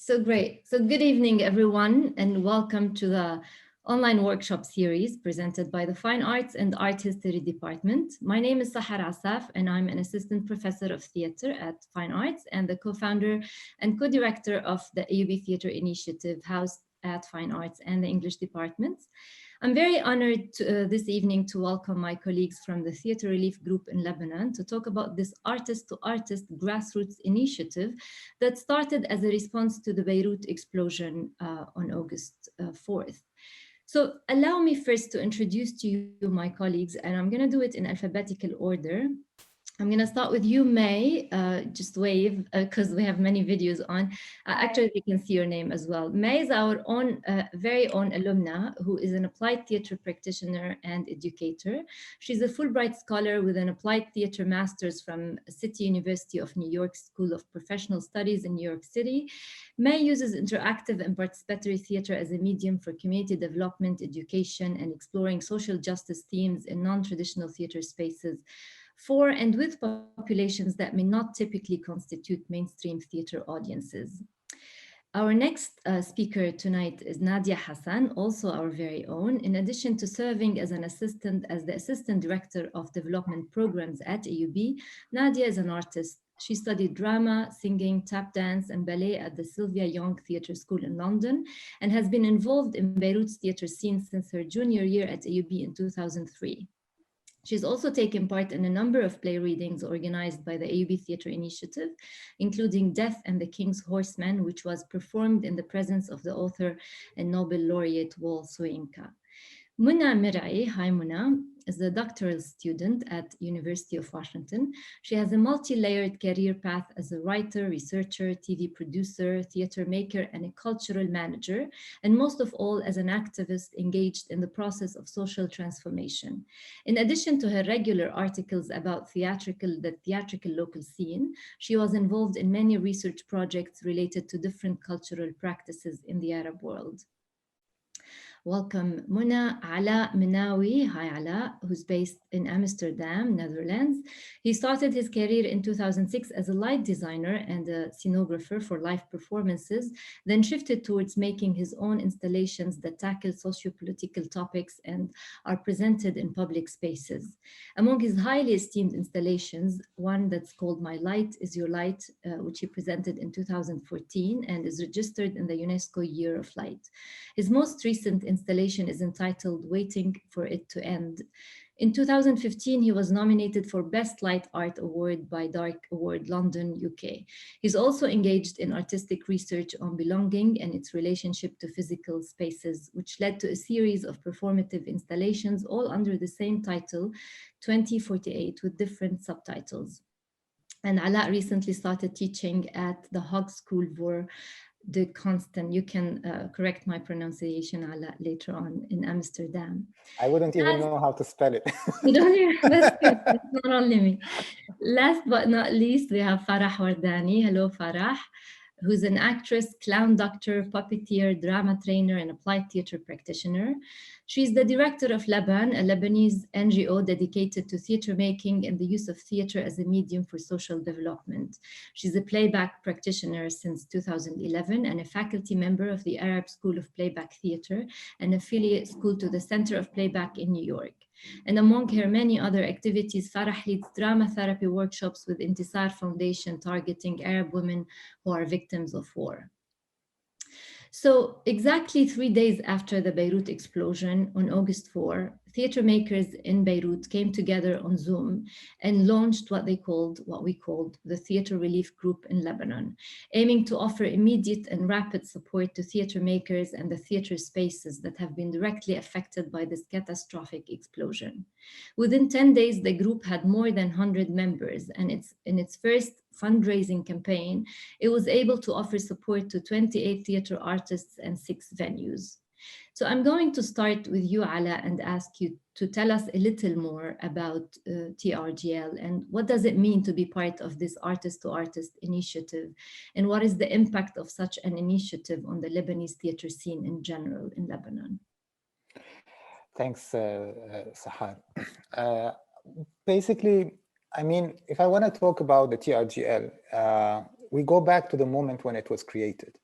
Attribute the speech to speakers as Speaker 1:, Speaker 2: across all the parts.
Speaker 1: So great. So good evening, everyone, and welcome to the online workshop series presented by the Fine Arts and Art History Department. My name is Sahar Assaf, and I'm an assistant professor of theater at Fine Arts and the co-founder and co-director of the AUB Theater Initiative housed at Fine Arts and the English departments. I'm very honored this evening to welcome my colleagues from the Theater Relief Group in Lebanon to talk about this artist-to-artist grassroots initiative that started as a response to the Beirut explosion on August 4th. So allow me first to introduce to you my colleagues, and I'm going to do it in alphabetical order. I'm going to start with you, May. Just wave because we have many videos on. Actually, we can see your name as well. May is our own, very own alumna who is an applied theater practitioner and educator. She's a Fulbright scholar with an applied theater master's from City University of New York School of Professional Studies in New York City. May uses interactive and participatory theater as a medium for community development, education, and exploring social justice themes in non-traditional theater spaces for and with populations that may not typically constitute mainstream theater audiences. Our next speaker tonight is Nadia Hassan, also our very own. In addition to serving as the assistant director of development programs at AUB, Nadia is an artist. She studied drama, singing, tap dance, and ballet at the Sylvia Young Theatre School in London, and has been involved in Beirut's theater scene since her junior year at AUB in 2003. She's also taken part in a number of play readings organized by the AUB Theatre Initiative, including Death and the King's Horseman, which was performed in the presence of the author and Nobel laureate Wole Soyinka. Muna Merhi, hi Muna, is a doctoral student at University of Washington. She has a multi-layered career path as a writer, researcher, TV producer, theater maker, and a cultural manager, and most of all as an activist engaged in the process of social transformation. In addition to her regular articles about the theatrical local scene, she was involved in many research projects related to different cultural practices in the Arab world. Welcome Muna. Alaa Minawi, hi Alaa, who's based in Amsterdam, Netherlands. He started his career in 2006 as a light designer and a scenographer for live performances, then shifted towards making his own installations that tackle socio-political topics and are presented in public spaces. Among his highly esteemed installations, one that's called My Light is Your Light, which he presented in 2014 and is registered in the UNESCO Year of Light. His most recent installation is entitled Waiting for It to End. In 2015, he was nominated for Best Light Art Award by Dark Award London, UK. He's also engaged in artistic research on belonging and its relationship to physical spaces, which led to a series of performative installations, all under the same title, 2048, with different subtitles. And Alaa recently started teaching at the Hog School for the Constant. You can correct my pronunciation, Alaa, later on in Amsterdam.
Speaker 2: I wouldn't even know how to spell it.
Speaker 1: You don't hear? That's good. It's not only me. Last but not least, we have Farah Wardani. Hello, Farah, who's an actress, clown doctor, puppeteer, drama trainer, and applied theater practitioner. She's the director of Lebanon, a Lebanese NGO dedicated to theater making and the use of theater as a medium for social development. She's a playback practitioner since 2011 and a faculty member of the Arab School of Playback Theater, an affiliate school to the Center of Playback in New York. And among her many other activities, Farah leads drama therapy workshops with Intisar Foundation targeting Arab women who are victims of war. So exactly 3 days after the Beirut explosion on August 4, theater makers in Beirut came together on Zoom and launched what we called the Theater Relief Group in Lebanon, aiming to offer immediate and rapid support to theater makers and the theater spaces that have been directly affected by this catastrophic explosion. Within 10 days, the group had more than 100 members, and in its first fundraising campaign, it was able to offer support to 28 theater artists and 6 venues. So I'm going to start with you, Alaa, and ask you to tell us a little more about TRGL and what does it mean to be part of this artist-to-artist initiative, and what is the impact of such an initiative on the Lebanese theater scene in general in Lebanon?
Speaker 2: Thanks, Sahar. Basically, I mean, if I want to talk about the TRGL, we go back to the moment when it was created.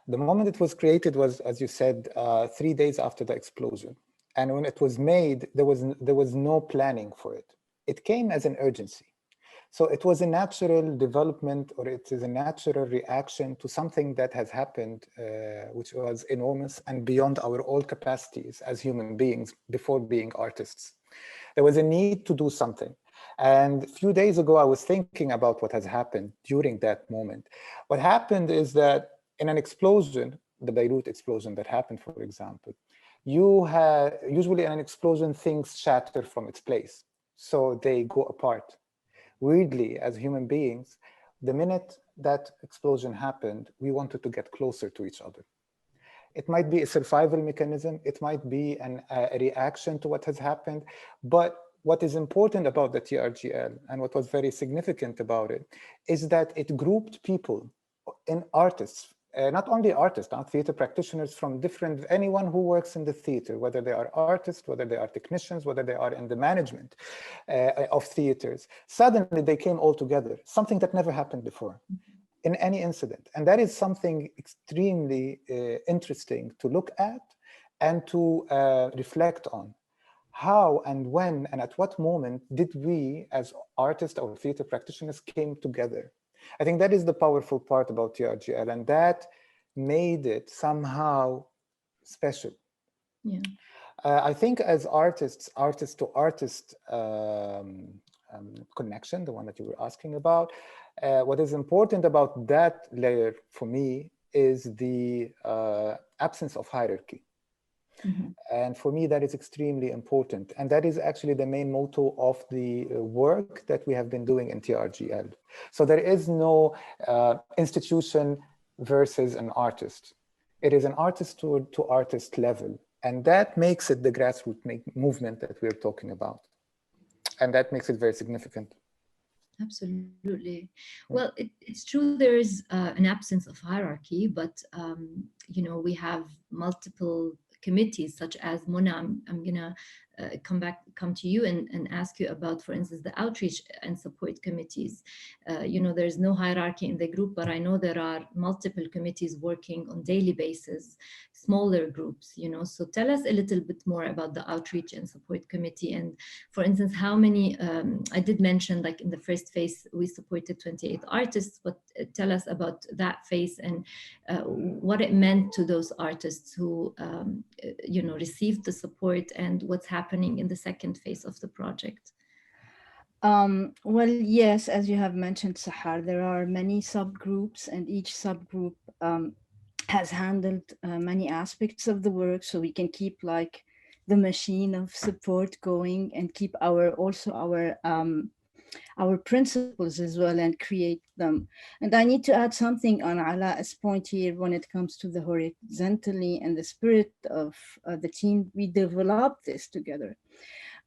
Speaker 2: The moment it was created was, as you said, 3 days after the explosion. And when it was made, there was no planning for it. It came as an urgency. So it was a natural development, or it is a natural reaction to something that has happened, which was enormous and beyond our old capacities as human beings before being artists. There was a need to do something. And a few days ago, I was thinking about what has happened during that moment. What happened is that in an explosion, the Beirut explosion that happened, for example, usually in an explosion, things shatter from its place. So they go apart. Weirdly, as human beings, the minute that explosion happened, we wanted to get closer to each other. It might be a survival mechanism, it might be a reaction to what has happened, but what is important about the TRGL and what was very significant about it is that it grouped people in artists, not only artists, theater practitioners from anyone who works in the theater, whether they are artists, whether they are technicians, whether they are in the management of theaters. Suddenly they came all together, something that never happened before in any incident. And that is something extremely interesting to look at and to reflect on. How and when and at what moment did we as artists or theater practitioners came together? I think that is the powerful part about TRGL, and that made it somehow special.
Speaker 1: Yeah.
Speaker 2: I think as artists, artist to artist connection, the one that you were asking about, what is important about that layer for me is the absence of hierarchy.
Speaker 1: Mm-hmm.
Speaker 2: And for me, that is extremely important. And that is actually the main motto of the work that we have been doing in TRGL. So there is no institution versus an artist. It is an artist to artist level. And that makes it the grassroots movement that we're talking about. And that makes it very significant.
Speaker 1: Absolutely. Well, it's true there is an absence of hierarchy, but we have multiple committees such as Mona. I'm gonna come to you and ask you about, for instance, the outreach and support committees. There's no hierarchy in the group, but I know there are multiple committees working on daily basis, smaller groups, so tell us a little bit more about the outreach and support committee. And for instance, how many, I did mention, like in the first phase, we supported 28 artists, but tell us about that phase and what it meant to those artists who, received the support, and what's happening in the second phase of the project.
Speaker 3: Well, yes, as you have mentioned, Sahar, there are many subgroups, and each subgroup has handled many aspects of the work, so we can keep like the machine of support going and keep our principles as well and create them. And I need to add something on Alaa's point here when it comes to the horizontally and the spirit of the team. We developed this together.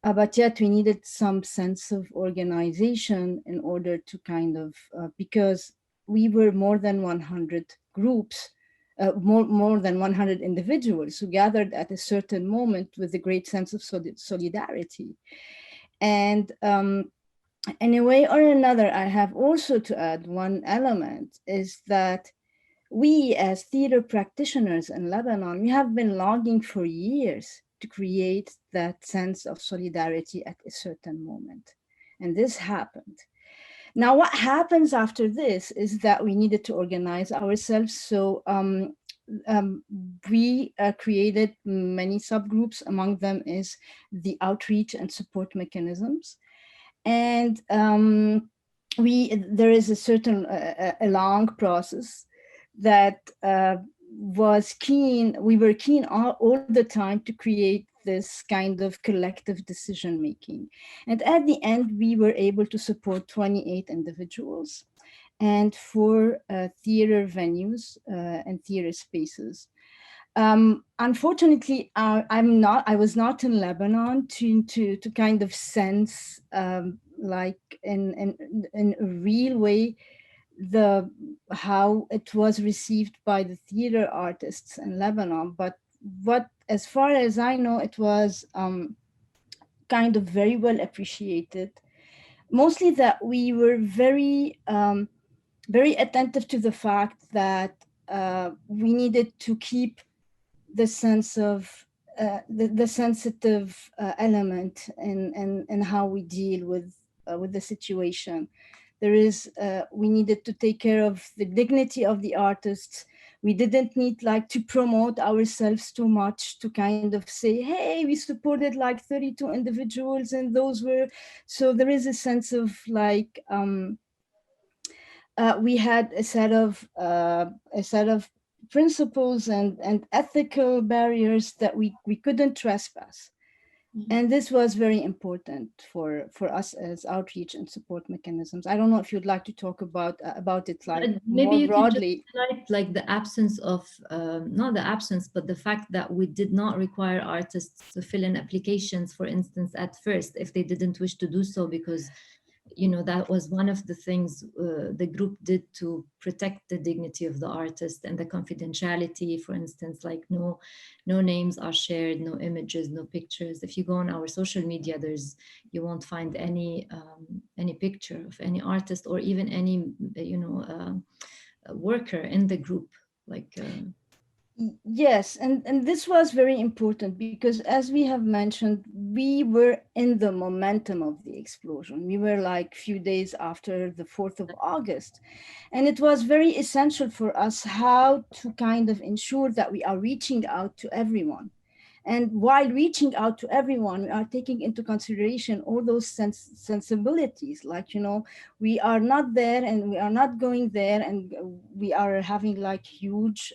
Speaker 3: But yet we needed some sense of organization in order to kind of, because we were more than 100 groups, more than 100 individuals who gathered at a certain moment with a great sense of solidarity. And in a way or another, I have also to add one element is that we as theater practitioners in Lebanon, we have been longing for years to create that sense of solidarity at a certain moment. And this happened. Now, what happens after this is that we needed to organize ourselves. So we created many subgroups. Among them is the outreach and support mechanisms. And there is a certain, a long process that we were keen all the time to create this kind of collective decision making. And at the end, we were able to support 28 individuals and 4 theater venues and theater spaces. Unfortunately, I was not in Lebanon to kind of sense like in a real way how it was received by the theater artists in Lebanon. But as far as I know, it was kind of very well appreciated. Mostly that we were very, very attentive to the fact that we needed to keep the sense of the sensitive element in how we deal with the situation. There is, we needed to take care of the dignity of the artists. We didn't need like to promote ourselves too much to kind of say, hey, we supported like 32 individuals and those were, so there is a sense of like, we had a set of principles and ethical barriers that we couldn't trespass. And this was very important for us as outreach and support mechanisms. I don't know if you'd like to talk about it like
Speaker 1: maybe
Speaker 3: more
Speaker 1: you
Speaker 3: broadly.
Speaker 1: can just highlight like the absence of, not the absence, but the fact that we did not require artists to fill in applications, for instance, at first, if they didn't wish to do so, because that was one of the things the group did to protect the dignity of the artist and the confidentiality. For instance, like no names are shared, no images, no pictures. If you go on our social media, you won't find any picture of any artist or even any worker in the group.
Speaker 3: Yes, and this was very important because, as we have mentioned, we were in the momentum of the explosion. We were like few days after the 4th of August. And it was very essential for us how to kind of ensure that we are reaching out to everyone. And while reaching out to everyone, we are taking into consideration all those sensibilities, like, we are not there and we are not going there, and we are having like huge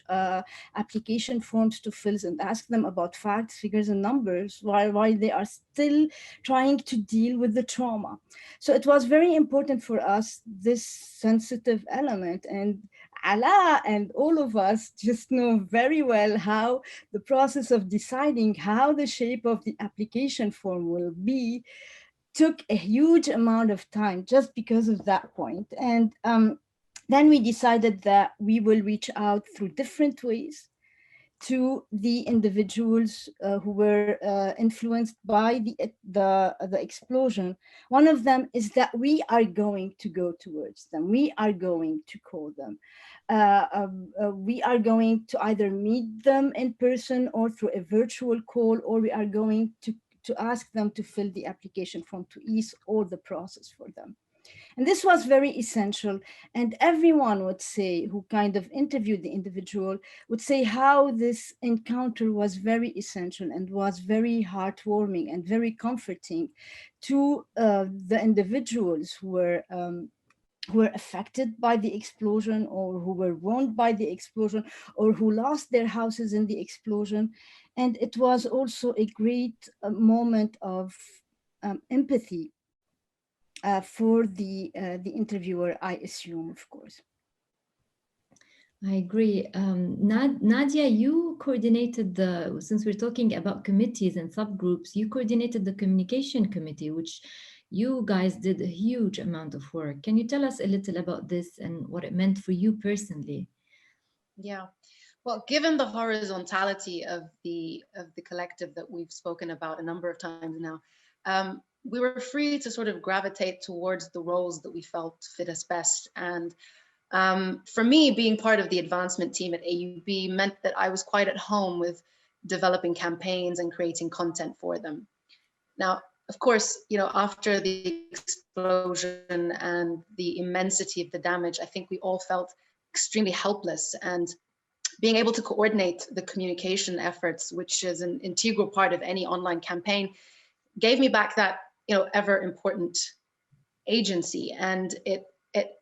Speaker 3: application forms to fill and ask them about facts, figures, and numbers while they are still trying to deal with the trauma. So it was very important for us, this sensitive element. And Alaa and all of us just know very well how the process of deciding how the shape of the application form will be took a huge amount of time just because of that point. And then we decided that we will reach out through different ways to the individuals who were influenced by the explosion. One of them is that we are going to go towards them. We are going to call them. We are going to either meet them in person or through a virtual call, or we are going to ask them to fill the application form to ease all the process for them. And this was very essential. And everyone would say, who kind of interviewed the individual, would say how this encounter was very essential and was very heartwarming and very comforting to the individuals who were affected by the explosion, or who were wounded by the explosion, or who lost their houses in the explosion. And it was also a great moment of empathy for the interviewer, I assume, of course.
Speaker 1: I agree. Nadia, you coordinated since we're talking about committees and subgroups, you coordinated the communication committee, which you guys did a huge amount of work. Can you tell us a little about this and what it meant for you personally?
Speaker 4: Yeah. Well, given the horizontality of the collective that we've spoken about a number of times now, we were free to sort of gravitate towards the roles that we felt fit us best. And for me, being part of the advancement team at AUB meant that I was quite at home with developing campaigns and creating content for them. Now, of course, after the explosion and the immensity of the damage, I think we all felt extremely helpless, and being able to coordinate the communication efforts, which is an integral part of any online campaign, gave me back that ever important agency. And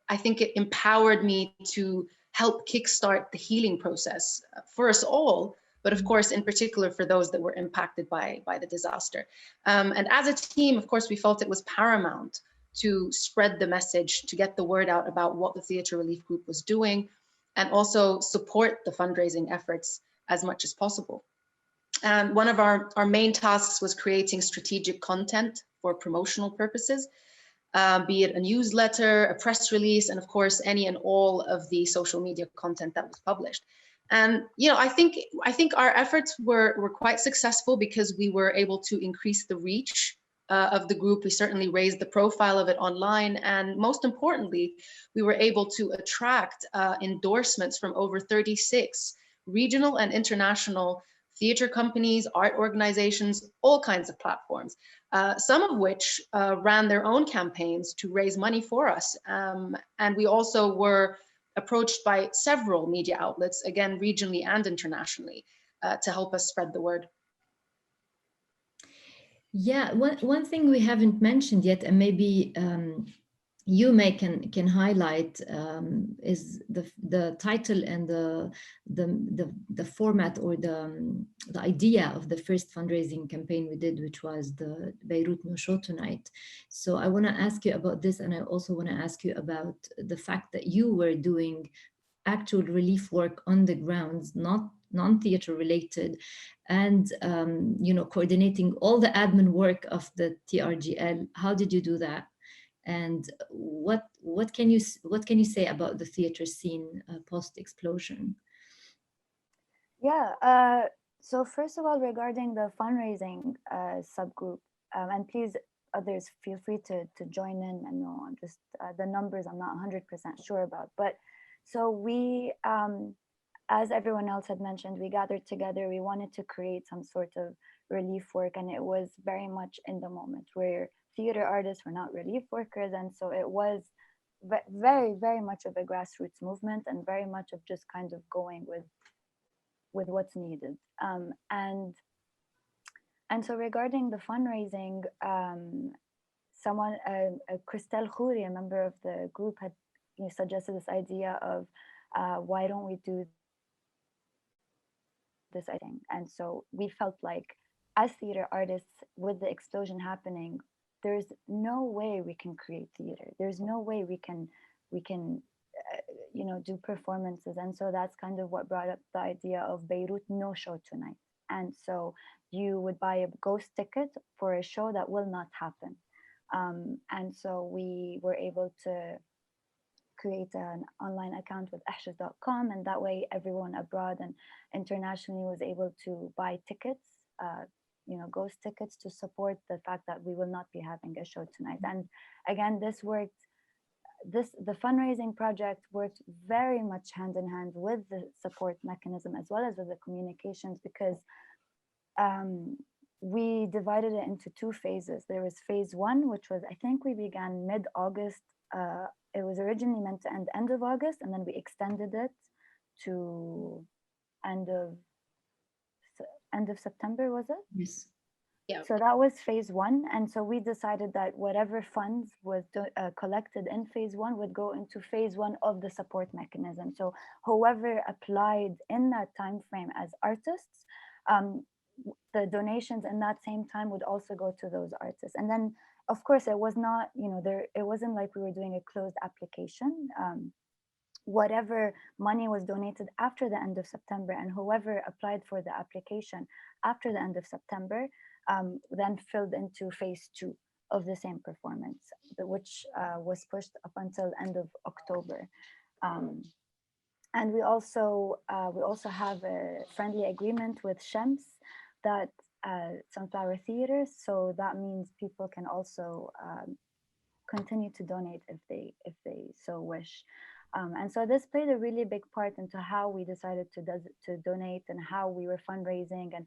Speaker 4: I think it empowered me to help kickstart the healing process for us all, but of course, in particular for those that were impacted by the disaster. And as a team, of course, we felt it was paramount to spread the message, to get the word out about what the Theatre Relief Group was doing, and also support the fundraising efforts as much as possible. And one of our main tasks was creating strategic content for promotional purposes, be it a newsletter, a press release, and of course, any and all of the social media content that was published. And I think our efforts were quite successful because we were able to increase the reach of the group. We certainly raised the profile of it online. And most importantly, we were able to attract endorsements from over 36 regional and international theater companies, art organizations, all kinds of platforms, some of which ran their own campaigns to raise money for us. And we also were approached by several media outlets, again, regionally and internationally, to help us spread the word.
Speaker 1: Yeah, one thing we haven't mentioned yet, and maybe you can highlight, is the title and the format, or the idea of the first fundraising campaign we did, which was the Beirut No Show Tonight. So I want to ask you about this, and I also want to ask you about the fact that you were doing actual relief work on the grounds, not non-theater related, and coordinating all the admin work of the TRGL. How did you do that? And what can you say about the theater scene post explosion?
Speaker 5: Yeah. So first of all, regarding the fundraising subgroup, and please others feel free to join in. I know just the numbers I'm not 100% sure about, but so we, as everyone else had mentioned, we gathered together. We wanted to create some sort of relief work, and it was very much in the moment where theater artists were not relief workers, and so it was very, very much of a grassroots movement, and very much of just kind of going with what's needed. And so regarding the fundraising, someone, Christelle Khouri, a member of the group, had suggested this idea of why don't we do this thing? And so we felt like, as theater artists, with the explosion happening, there's no way we can create theater. There's no way we can do performances. And so that's kind of what brought up the idea of Beirut No Show Tonight. And so you would buy a ghost ticket for a show that will not happen. And so we were able to create an online account with ahshas.com, and that way everyone abroad and internationally was able to buy tickets, ghost tickets, to support the fact that we will not be having a show tonight. And again, the fundraising project worked very much hand in hand with the support mechanism as well as with the communications, because we divided it into two phases. There was phase one, which was, I think we began mid-August. It was originally meant to end of August, and then we extended it to end of September, was it?
Speaker 1: Yes.
Speaker 4: Yeah.
Speaker 5: So that was phase one. And so we decided that whatever funds was collected in phase one would go into phase one of the support mechanism. So whoever applied in that time frame as artists, the donations in that same time would also go to those artists. And then, of course, it was not, it wasn't like we were doing a closed application. Whatever money was donated after the end of September, and whoever applied for the application after the end of September, then filled into phase two of the same performance, which was pushed up until end of October. And we also have a friendly agreement with Shems, that Sunflower Theaters, so that means people can also continue to donate if they so wish. And so this played a really big part into how we decided to donate, and how we were fundraising, and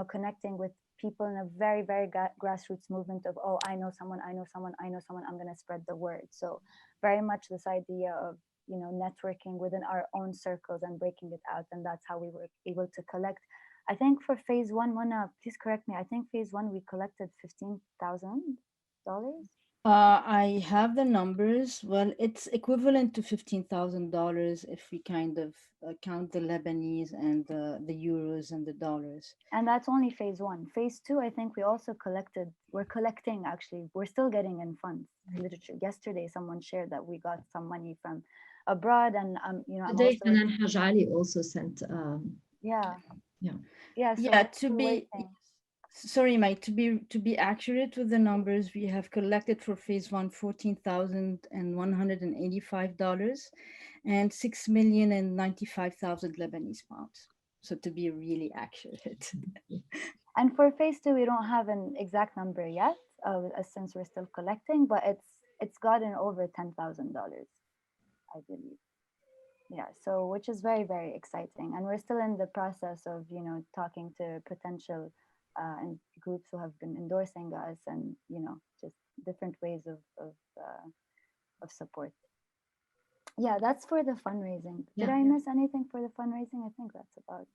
Speaker 5: connecting with people in a very, very grassroots movement of, oh, I know someone, I'm going to spread the word. So very much this idea of networking within our own circles and breaking it out, and that's how we were able to collect. I think for phase one, Mona, please correct me, I think phase one we collected $15,000.
Speaker 3: I have the numbers. Well, it's equivalent to $15,000 if we kind of count the Lebanese and the euros and the dollars.
Speaker 5: And that's only phase one. Phase two, I think we also we're collecting, actually, we're still getting in funds. Literature. Yesterday, someone shared that we got some money from abroad, and
Speaker 1: Today, Hanan Haj Ali also sent.
Speaker 3: Sorry, Mike, to be accurate with the numbers, we have collected for phase one $14,185 and 6,095,000 Lebanese pounds. So to be really accurate.
Speaker 5: And for phase two, we don't have an exact number yet. since we're still collecting, but it's gotten over $10,000, I believe. Yeah, so which is very, very exciting. And we're still in the process of, talking to potential and groups who have been endorsing us, and, just different ways of support. Yeah, that's for the fundraising. Did I miss anything for the fundraising? I think that's about.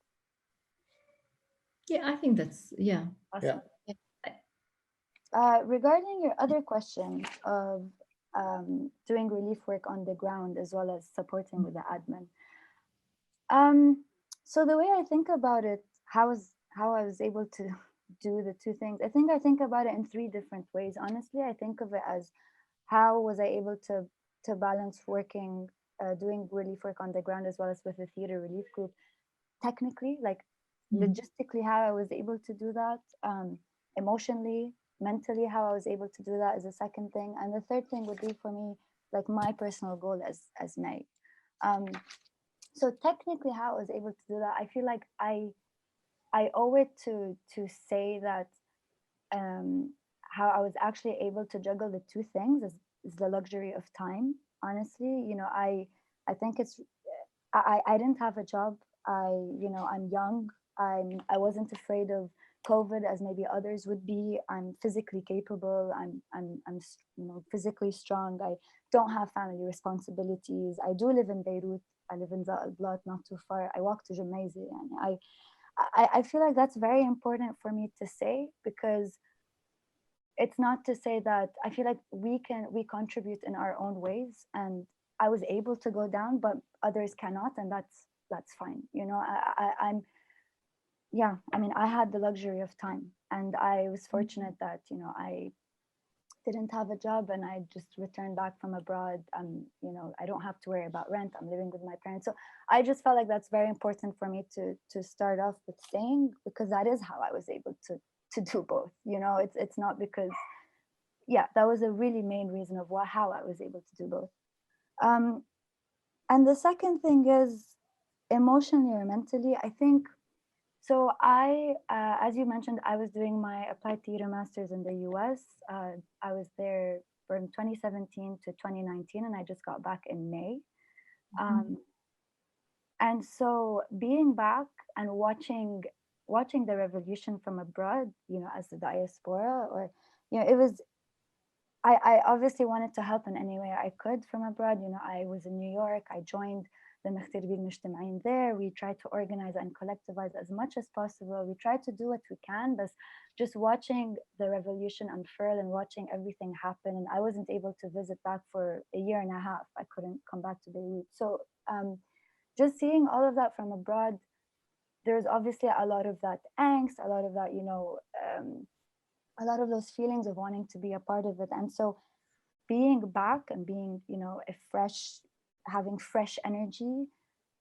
Speaker 1: Yeah, I think that's, yeah.
Speaker 5: Awesome.
Speaker 2: Yeah.
Speaker 5: Regarding your other question of doing relief work on the ground as well as supporting with the admin. So the way I think about it, how I was able to do the two things, I think about it in three different ways. Honestly, I think of it as how was I able to balance working, doing relief work on the ground as well as with the theater relief group. Technically, like logistically, how I was able to do that, emotionally, mentally, how I was able to do that is the second thing. And the third thing would be for me, like my personal goal as May. So technically how I was able to do that, I feel like I owe it to say that how I was actually able to juggle the two things is the luxury of time. Honestly, I think it's, I didn't have a job. I'm young. I wasn't afraid of COVID as maybe others would be. I'm physically capable. I'm physically strong. I don't have family responsibilities. I do live in Beirut. I live in Zaat, not too far. I walk to Jumaisi, and I feel like that's very important for me to say, because it's not to say that I feel like we contribute in our own ways, and I was able to go down, but others cannot, and that's fine. I had the luxury of time, and I was fortunate that I didn't have a job, and I just returned back from abroad. I don't have to worry about rent. I'm living with my parents. So I just felt like that's very important for me to start off with saying, because that is how I was able to do both. It's not because, that was a really main reason of how I was able to do both. And the second thing is emotionally or mentally, I think. So as you mentioned, I was doing my applied theater master's in the US. I was there from 2017 to 2019, and I just got back in May. And so being back and watching the revolution from abroad, as the diaspora, or, it was, I obviously wanted to help in any way I could from abroad. I was in New York. I joined the مغتربين المجتمعين there. We tried to organize and collectivize as much as possible. We tried to do what we can, but just watching the revolution unfurl and watching everything happen. And I wasn't able to visit back for a year and a half. I couldn't come back to Beirut. So just seeing all of that from abroad, there's obviously a lot of that angst, a lot of that, a lot of those feelings of wanting to be a part of it. And so being back and being, having fresh energy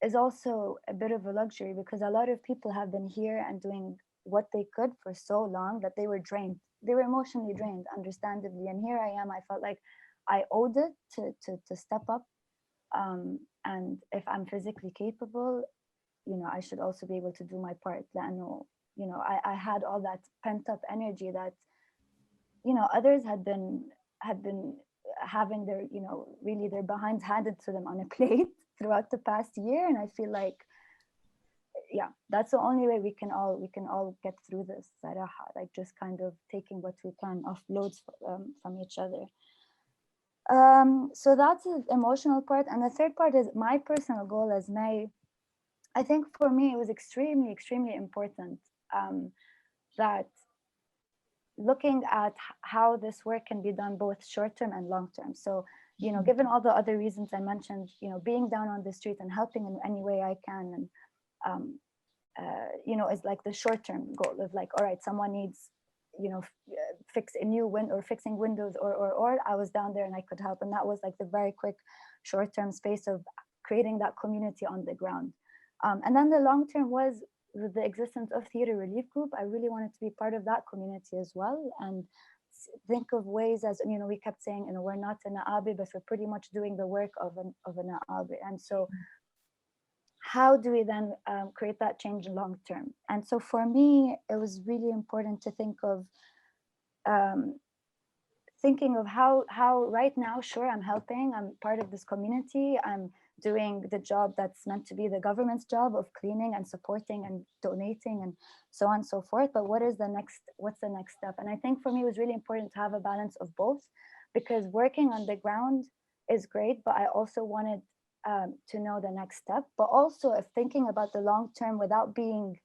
Speaker 5: is also a bit of a luxury, because a lot of people have been here and doing what they could for so long that they were drained. They were emotionally drained, understandably. And here I am, I felt like I owed it to step up. And if I'm physically capable, I should also be able to do my part. I had all that pent up energy that, others had been having their, really their behinds handed to them on a plate throughout the past year. And I feel like, that's the only way we can all get through this, Saraha, like just kind of taking what we can off loads from each other. So that's the emotional part. And the third part is my personal goal as May. I think for me, it was extremely, extremely important that looking at how this work can be done both short-term and long-term. So, given all the other reasons I mentioned, being down on the street and helping in any way I can, and is like the short-term goal of like, all right, someone needs, fix a new window or fixing windows, or I was down there and I could help. And that was like the very quick short-term space of creating that community on the ground. And then the long-term was with the existence of Theater Relief Group. I really wanted to be part of that community as well, and think of ways, as we kept saying, we're not an Aabi, but we're pretty much doing the work of an Aabi. And so how do we then create that change long term? And so for me, it was really important to think of thinking of how right now, sure, I'm helping, I'm part of this community, I'm doing the job that's meant to be the government's job of cleaning and supporting and donating and so on and so forth. But what's the next step? And I think for me, it was really important to have a balance of both, because working on the ground is great, but I also wanted to know the next step. But also, if thinking about the long term without being,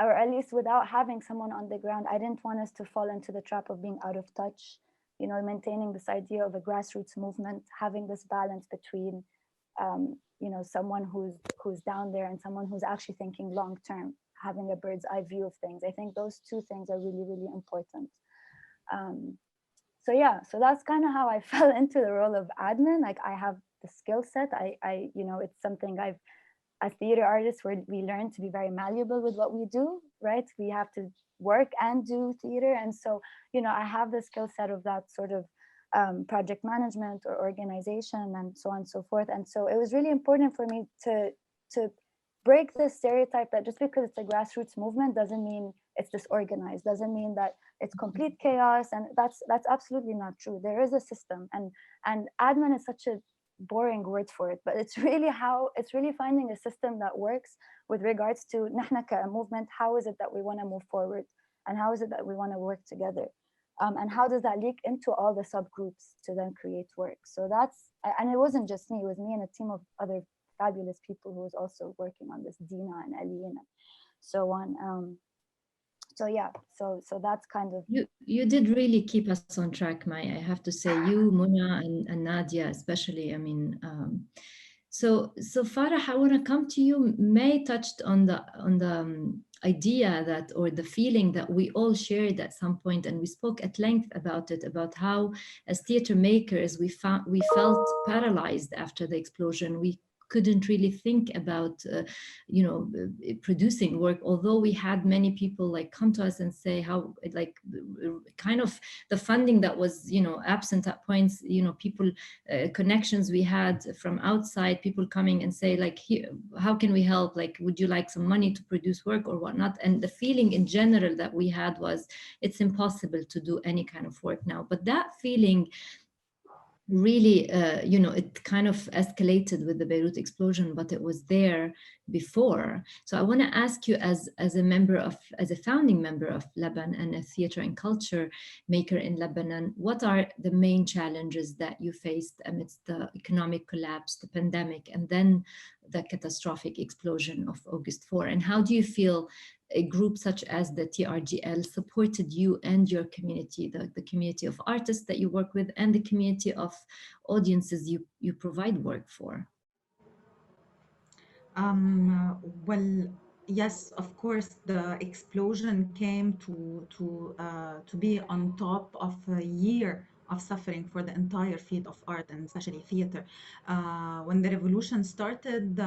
Speaker 5: or at least without having someone on the ground, I didn't want us to fall into the trap of being out of touch, you know, maintaining this idea of a grassroots movement, having this balance between you know, someone who's down there and someone who's actually thinking long term, having a bird's eye view of things. I think those two things are really, really important. So yeah, so that's kind of how I fell into the role of admin. Like, I have the skill set. I you know, it's something I've, as theater artists, we learn to be very malleable with what we do, right? We have to work and do theater. And so, you know, I have the skill set of that sort of project management or organization and so on and so forth. And so it was really important for me to break the stereotype that just because it's a grassroots movement doesn't mean it's disorganized, doesn't mean that it's complete chaos. And that's absolutely not true. There is a system, and admin is such a boring word for it, but it's really finding a system that works with regards to نحن movement. How is it that we want to move forward, and how is it that we want to work together, and how does that leak into all the subgroups to then create work? So that's, and it wasn't just me, it was me and a team of other fabulous people who was also working on this, Dina and Ali and so on. So yeah, so that's kind of,
Speaker 1: you did really keep us on track, May. I have to say, you, Muna, and Nadia especially. I mean, so Farah, I want to come to you. May touched on the idea that, or the feeling that we all shared at some point, and we spoke at length about it, about how as theater makers we felt paralyzed after the explosion. We couldn't really think about you know, producing work, although we had many people like come to us and say how, like, kind of the funding that was, you know, absent at points, you know, people connections we had from outside, people coming and say like, here, how can we help, like, would you like some money to produce work or whatnot? And the feeling in general that we had was, it's impossible to do any kind of work now. But that feeling really, you know, it kind of escalated with the Beirut explosion, but it was there before. So I want to ask you, as a founding member of Lebanon and a theater and culture maker in Lebanon, what are the main challenges that you faced amidst the economic collapse, the pandemic, and then the catastrophic explosion of August 4? And how do you feel a group such as the TRGL supported you and your community, the community of artists that you work with, and the community of audiences you provide work for?
Speaker 6: Well, yes, of course, the explosion came to be on top of a year of suffering for the entire field of art, and especially theater. When the revolution started,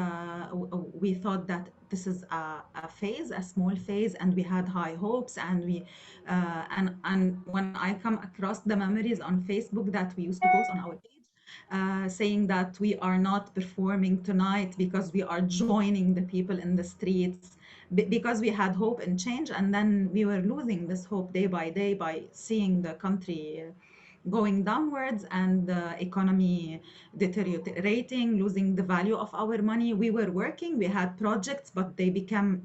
Speaker 6: we thought that this is a phase, a small phase, and we had high hopes. And and when I come across the memories on Facebook that we used to post on our page, saying that we are not performing tonight because we are joining the people in the streets, because we had hope and change, and then we were losing this hope day by day by seeing the country going downwards and the economy deteriorating, losing the value of our money. We were working, we had projects, but they became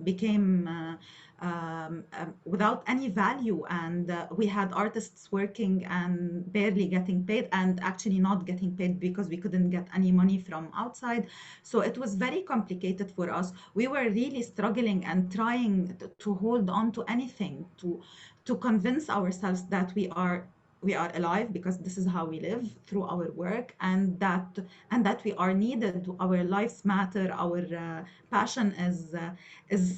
Speaker 6: without any value. And we had artists working and barely getting paid, and actually not getting paid because we couldn't get any money from outside. So it was very complicated for us. We were really struggling and trying to hold on to anything, to convince ourselves that we are alive, because this is how we live through our work, and that we are needed, our lives matter, our passion is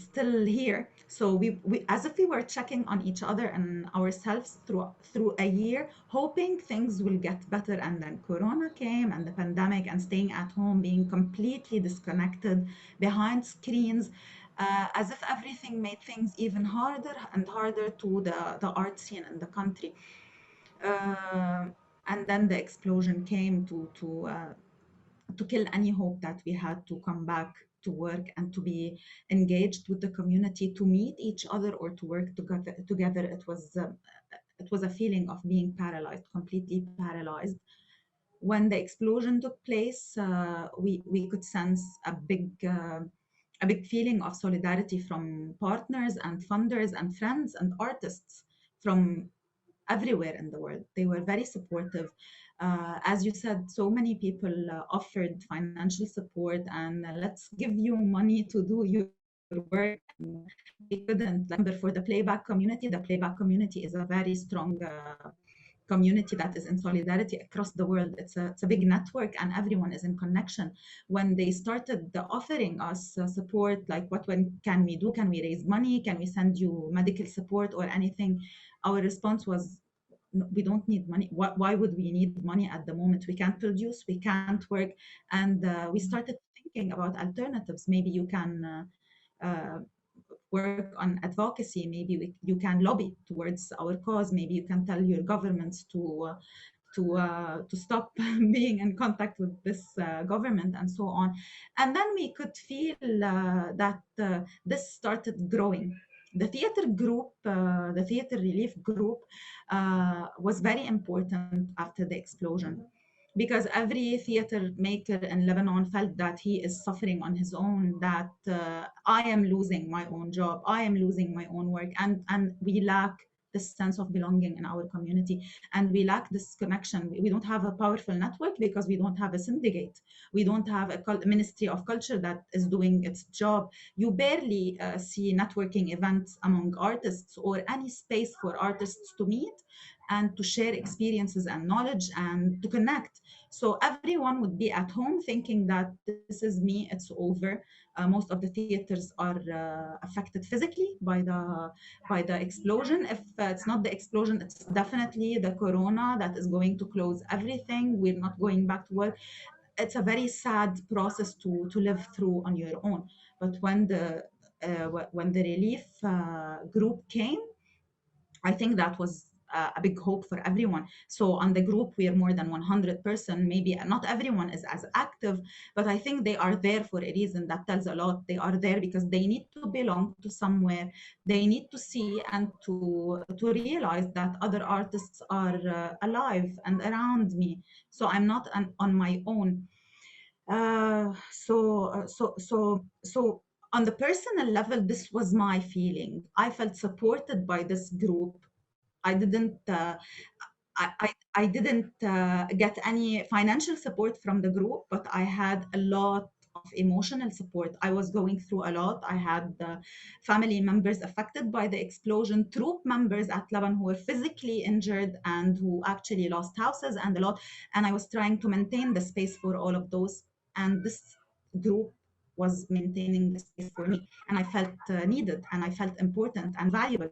Speaker 6: still here. So we as if we were checking on each other and ourselves through a year, hoping things will get better. And then Corona came, and the pandemic, and staying at home, being completely disconnected behind screens, as if everything made things even harder and harder to the art scene in the country. And then the explosion came to kill any hope that we had to come back to work and to be engaged with the community, to meet each other or to work together. It was it was a feeling of being paralyzed, completely paralyzed. When the explosion took place, we could sense a big feeling of solidarity from partners and funders and friends and artists from everywhere in the world. They were very supportive. As you said, so many people offered financial support and let's give you money to do your work. And they couldn't. Remember, for the playback community is a very strong community that is in solidarity across the world. It's a big network and everyone is in connection. When they started offering us support, like can we do? Can we raise money? Can we send you medical support or anything? Our response was, we don't need money. Why would we need money at the moment? We can't produce, we can't work. And we started thinking about alternatives. Maybe you can work on advocacy. Maybe you can lobby towards our cause. Maybe you can tell your governments to stop being in contact with this government and so on. And then we could feel that this started growing. The theater group, the theater relief group, was very important after the explosion, because every theater maker in Lebanon felt that he is suffering on his own, that I am losing my own job, I am losing my own work, and we lack this sense of belonging in our community, and we lack this connection. We don't have a powerful network because we don't have a syndicate. We don't have a Ministry of Culture that is doing its job. You barely see networking events among artists or any space for artists to meet and to share experiences and knowledge and to connect. So everyone would be at home thinking that this is me, it's over. Most of the theaters are affected physically by the explosion. If it's not the explosion, it's definitely the corona that is going to close everything. We're not going back to work. It's a very sad process to live through on your own. But when the relief group came, I think that was a big hope for everyone. So on the group, we are more than 100 person. Maybe not everyone is as active, but I think they are there for a reason that tells a lot. They are there because they need to belong to somewhere. They need to see and to realize that other artists are alive and around me. So I'm not on my own. So on the personal level, this was my feeling. I felt supported by this group. I didn't get any financial support from the group, but I had a lot of emotional support. I was going through a lot. I had family members affected by the explosion, troop members at Lebanon who were physically injured and who actually lost houses and a lot. And I was trying to maintain the space for all of those. And this group was maintaining the space for me. And I felt needed and I felt important and valuable.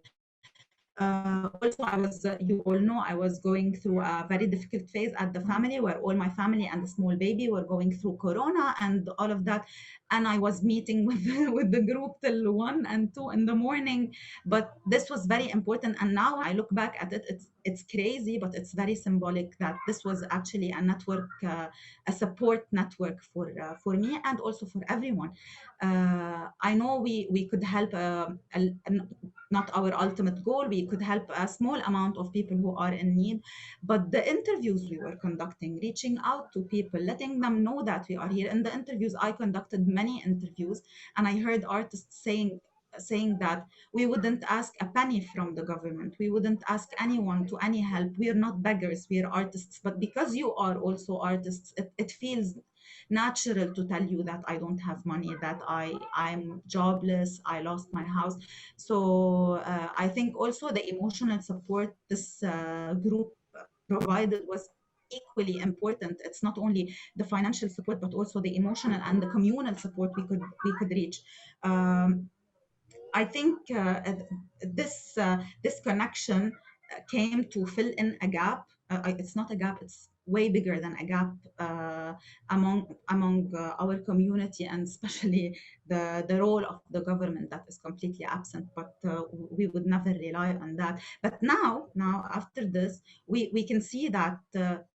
Speaker 6: Also, you all know, I was going through a very difficult phase at the family where all my family and the small baby were going through Corona and all of that. And I was meeting with the group till 1 and 2 in the morning. But this was very important. And now I look back at it, it's crazy, but it's very symbolic that this was actually a network, a support network for me and also for everyone. I know we could help, not our ultimate goal. We could help a small amount of people who are in need, but the interviews we were conducting, reaching out to people, letting them know that we are here. In the interviews, I conducted many interviews, and I heard artists saying that we wouldn't ask a penny from the government. We wouldn't ask anyone to any help. We are not beggars, we are artists. But because you are also artists, it feels natural to tell you that I don't have money, that I'm jobless, I lost my house. So I think also the emotional support this group provided was equally important. It's not only the financial support, but also the emotional and the communal support we could reach. I think this connection came to fill in a gap. It's not a gap, it's way bigger than a gap among our community, and especially the role of the government that is completely absent, but we would never rely on that. But now after this, we can see that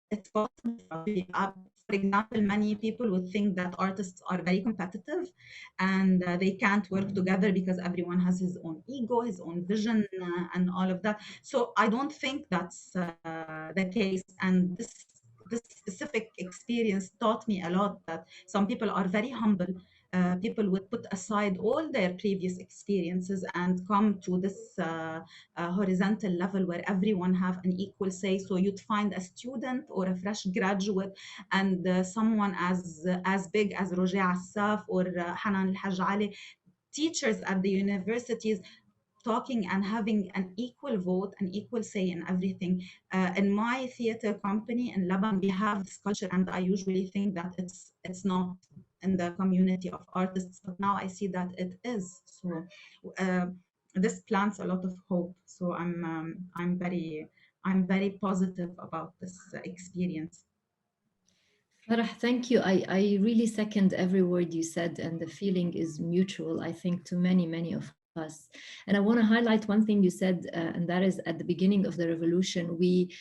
Speaker 6: it's possible for us to be up for example, many people would think that artists are very competitive and they can't work together because everyone has his own ego, his own vision, and all of that. So I don't think that's the case. And this specific experience taught me a lot, that some people are very humble. People would put aside all their previous experiences and come to this horizontal level where everyone have an equal say. So you'd find a student or a fresh graduate and someone as big as Roger Assaf or Hanan Al-Haj Ali, teachers at the universities, talking and having an equal vote, an equal say in everything. In my theater company in Lebanon, we have this culture, and I usually think that it's not in the community of artists, but now I see that it is. So this plants a lot of hope. So I'm very positive about this experience.
Speaker 1: Farah, thank you. I really second every word you said, and the feeling is mutual, I think, to many of us. And I want to highlight one thing you said, and that is at the beginning of the revolution, we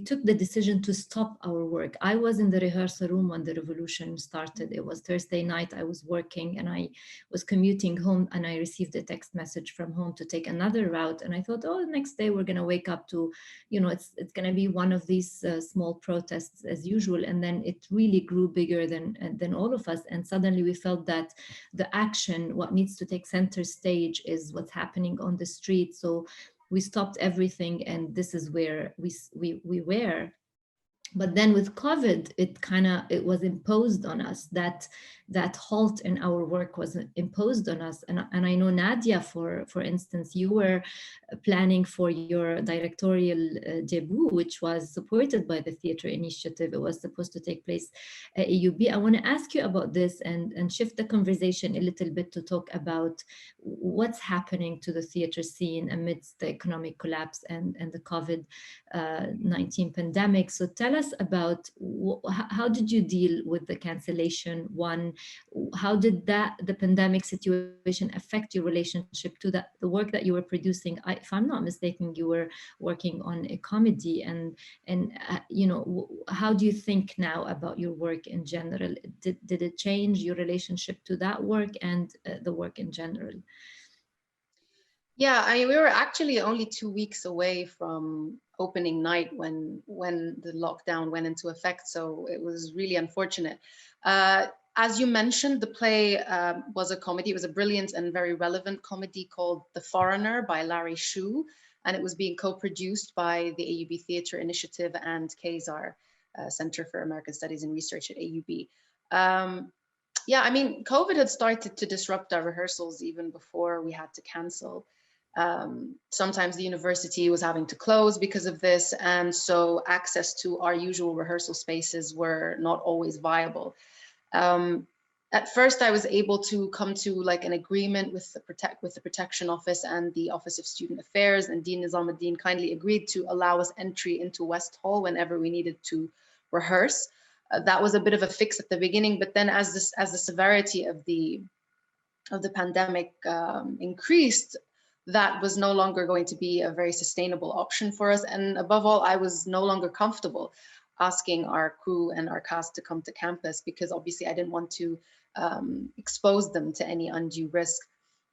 Speaker 1: took the decision to stop our work. I was in the rehearsal room when the revolution started. It was Thursday night. I was working and I was commuting home, and I received a text message from home to take another route. And I thought, oh, the next day we're going to wake up to, it's going to be one of these small protests as usual. And then it really grew bigger than all of us. And suddenly we felt that the action, what needs to take center stage, is what's happening on the street. So we stopped everything, and this is where we were. But then with COVID, it was imposed on us. That halt in our work was imposed on us. And I know, Nadia, for instance, you were planning for your directorial debut, which was supported by the Theatre Initiative. It was supposed to take place at AUB. I want to ask you about this and shift the conversation a little bit to talk about what's happening to the theatre scene amidst the economic collapse and the COVID-19 pandemic. So tell us about how did you deal with the cancellation? One, how did the pandemic situation affect your relationship to the work that you were producing? If I'm not mistaken, you were working on a comedy, and how do you think now about your work in general? Did it change your relationship to that work and the work in general?
Speaker 4: Yeah, we were actually only 2 weeks away from opening night when the lockdown went into effect, so it was really unfortunate. As you mentioned, the play was a comedy. It was a brilliant and very relevant comedy called The Foreigner by Larry Shue, and it was being co-produced by the AUB Theatre Initiative and KZAR, Center for American Studies and Research at AUB. Yeah, I mean, COVID had started to disrupt our rehearsals even before we had to cancel. Sometimes the university was having to close because of this, and so access to our usual rehearsal spaces were not always viable. At first, I was able to come to like an agreement with the Protection Office and the Office of Student Affairs, and Dean Nizamuddin kindly agreed to allow us entry into West Hall whenever we needed to rehearse. That was a bit of a fix at the beginning, but then as the severity of the pandemic increased, that was no longer going to be a very sustainable option for us. And above all, I was no longer comfortable asking our crew and our cast to come to campus, because obviously I didn't want to expose them to any undue risk.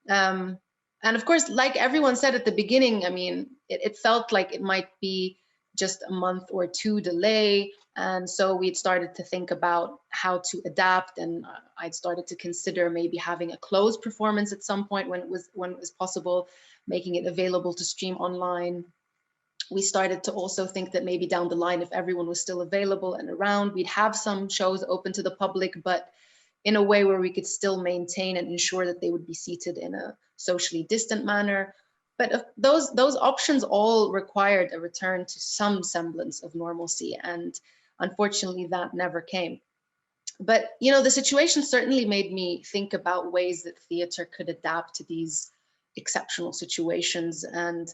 Speaker 4: And of course, like everyone said at the beginning, I mean, it felt like it might be just a month or two delay. And so we'd started to think about how to adapt, and I'd started to consider maybe having a closed performance at some point when it was possible, making it available to stream online. We started to also think that maybe down the line, if everyone was still available and around, we'd have some shows open to the public, but in a way where we could still maintain and ensure that they would be seated in a socially distant manner. But those options all required a return to some semblance of normalcy, and unfortunately that never came. But the situation certainly made me think about ways that theatre could adapt to these exceptional situations. And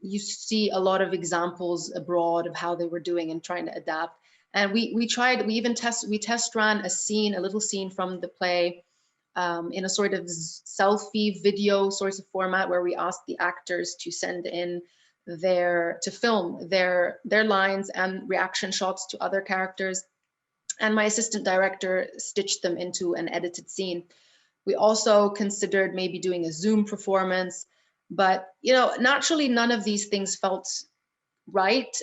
Speaker 4: you see a lot of examples abroad of how they were doing and trying to adapt. And we test ran a little scene from the play in a sort of selfie video sort of format, where we asked the actors to send in to film their lines and reaction shots to other characters. And my assistant director stitched them into an edited scene. We also considered maybe doing a Zoom performance, but naturally none of these things felt right,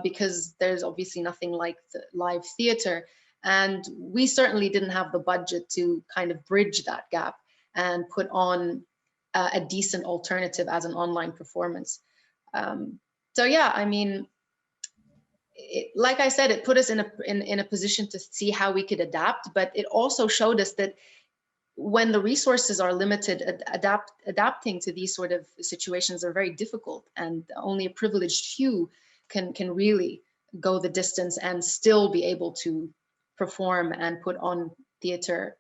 Speaker 4: because there's obviously nothing like the live theater. And we certainly didn't have the budget to kind of bridge that gap and put on a decent alternative as an online performance. So yeah, I mean, like I said, it put us in a position to see how we could adapt, but it also showed us that when the resources are limited, adapting to these sort of situations are very difficult, and only a privileged few can really go the distance and still be able to perform and put on theater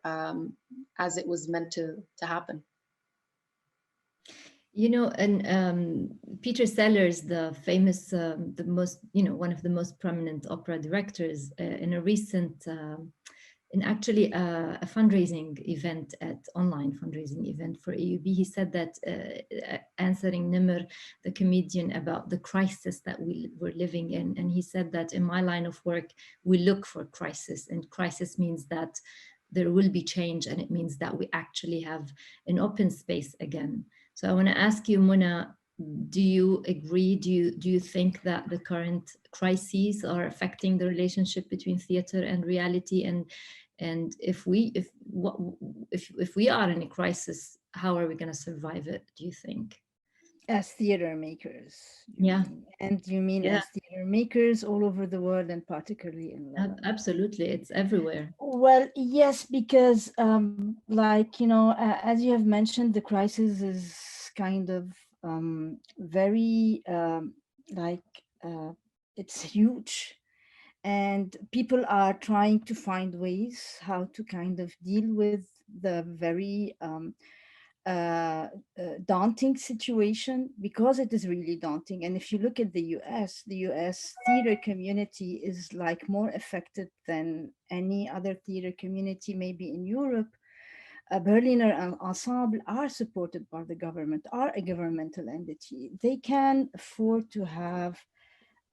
Speaker 4: as it was meant to happen.
Speaker 1: And Peter Sellers, the famous, one of the most prominent opera directors, in a recent in actually a fundraising event, online fundraising event for AUB, he said that answering Nimr, the comedian, about the crisis that we were living in. And he said that in my line of work, we look for crisis, and crisis means that there will be change, and it means that we actually have an open space again. So I want to ask you, Muna, do you agree? Do you think that the current crises are affecting the relationship between theater and reality? And if we are in a crisis, how are we going to survive it, do you think?
Speaker 3: As theater makers.
Speaker 1: Yeah.
Speaker 3: And you mean as theater makers all over the world, and particularly in Lebanon?
Speaker 1: Absolutely, it's everywhere.
Speaker 3: Well, yes, because as you have mentioned, the crisis is kind of very it's huge, and people are trying to find ways how to kind of deal with the very daunting situation, because it is really daunting. And if you look at the US theater community is like more affected than any other theater community, maybe in Europe. Berliner Ensemble are supported by the government, are a governmental entity. They can afford to have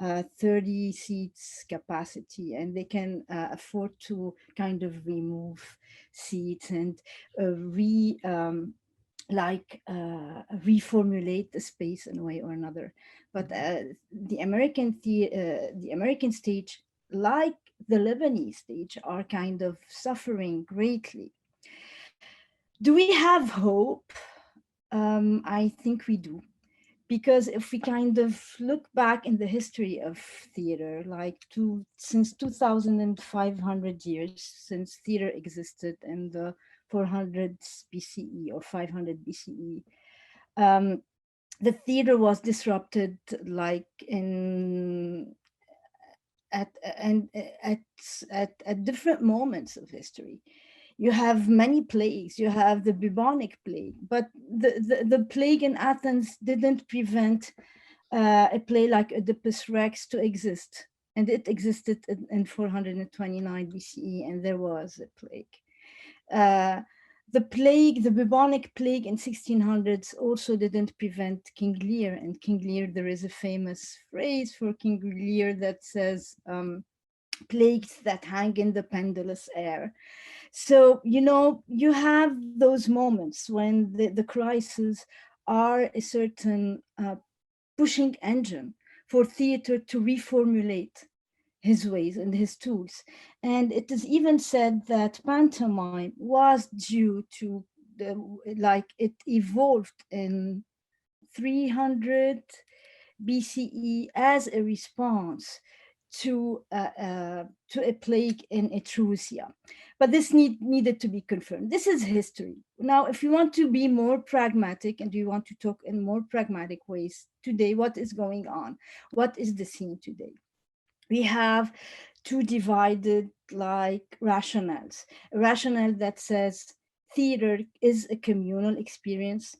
Speaker 3: 30 seats capacity, and they can afford to kind of remove seats and reformulate the space in a way or another. But the American stage, like the Lebanese stage, are kind of suffering greatly. Do we have hope? I think we do, because if we kind of look back in the history of theater, since 2,500 years since theater existed in the 400 BCE or 500 BCE, the theater was disrupted at different moments of history. You have many plagues. You have the bubonic plague, but the plague in Athens didn't prevent a play like Oedipus Rex to exist. And it existed in 429 BCE, and there was a plague. The bubonic plague in 1600s also didn't prevent King Lear. And King Lear, there is a famous phrase for King Lear that says, plagues that hang in the pendulous air. So, you have those moments when the crises are a certain pushing engine for theater to reformulate his ways and his tools. And it is even said that pantomime was due to it evolved in 300 BCE as a response to a plague in Etruria. But this needed to be confirmed. This is history. Now, if you want to be more pragmatic and you want to talk in more pragmatic ways today, what is going on? What is the scene today? We have two divided rationales. A rationale that says theater is a communal experience.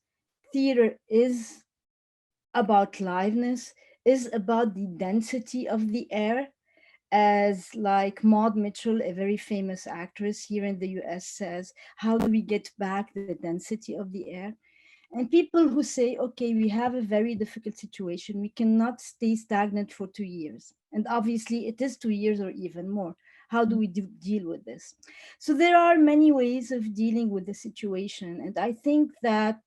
Speaker 3: Theater is about liveness, is about the density of the air, as Maud Mitchell, a very famous actress here in the US, says, how do we get back the density of the air? And people who say, okay, we have a very difficult situation. We cannot stay stagnant for 2 years. And obviously it is 2 years or even more. How do we deal with this? So there are many ways of dealing with the situation. And I think that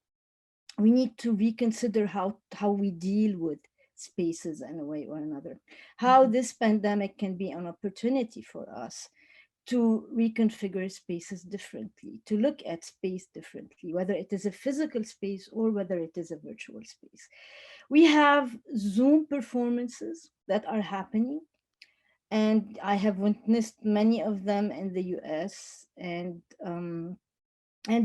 Speaker 3: we need to reconsider how we deal with spaces in a way or another, how this pandemic can be an opportunity for us to reconfigure spaces differently, to look at space differently, whether it is a physical space or whether it is a virtual space. We have Zoom performances that are happening, and I have witnessed many of them in the US, and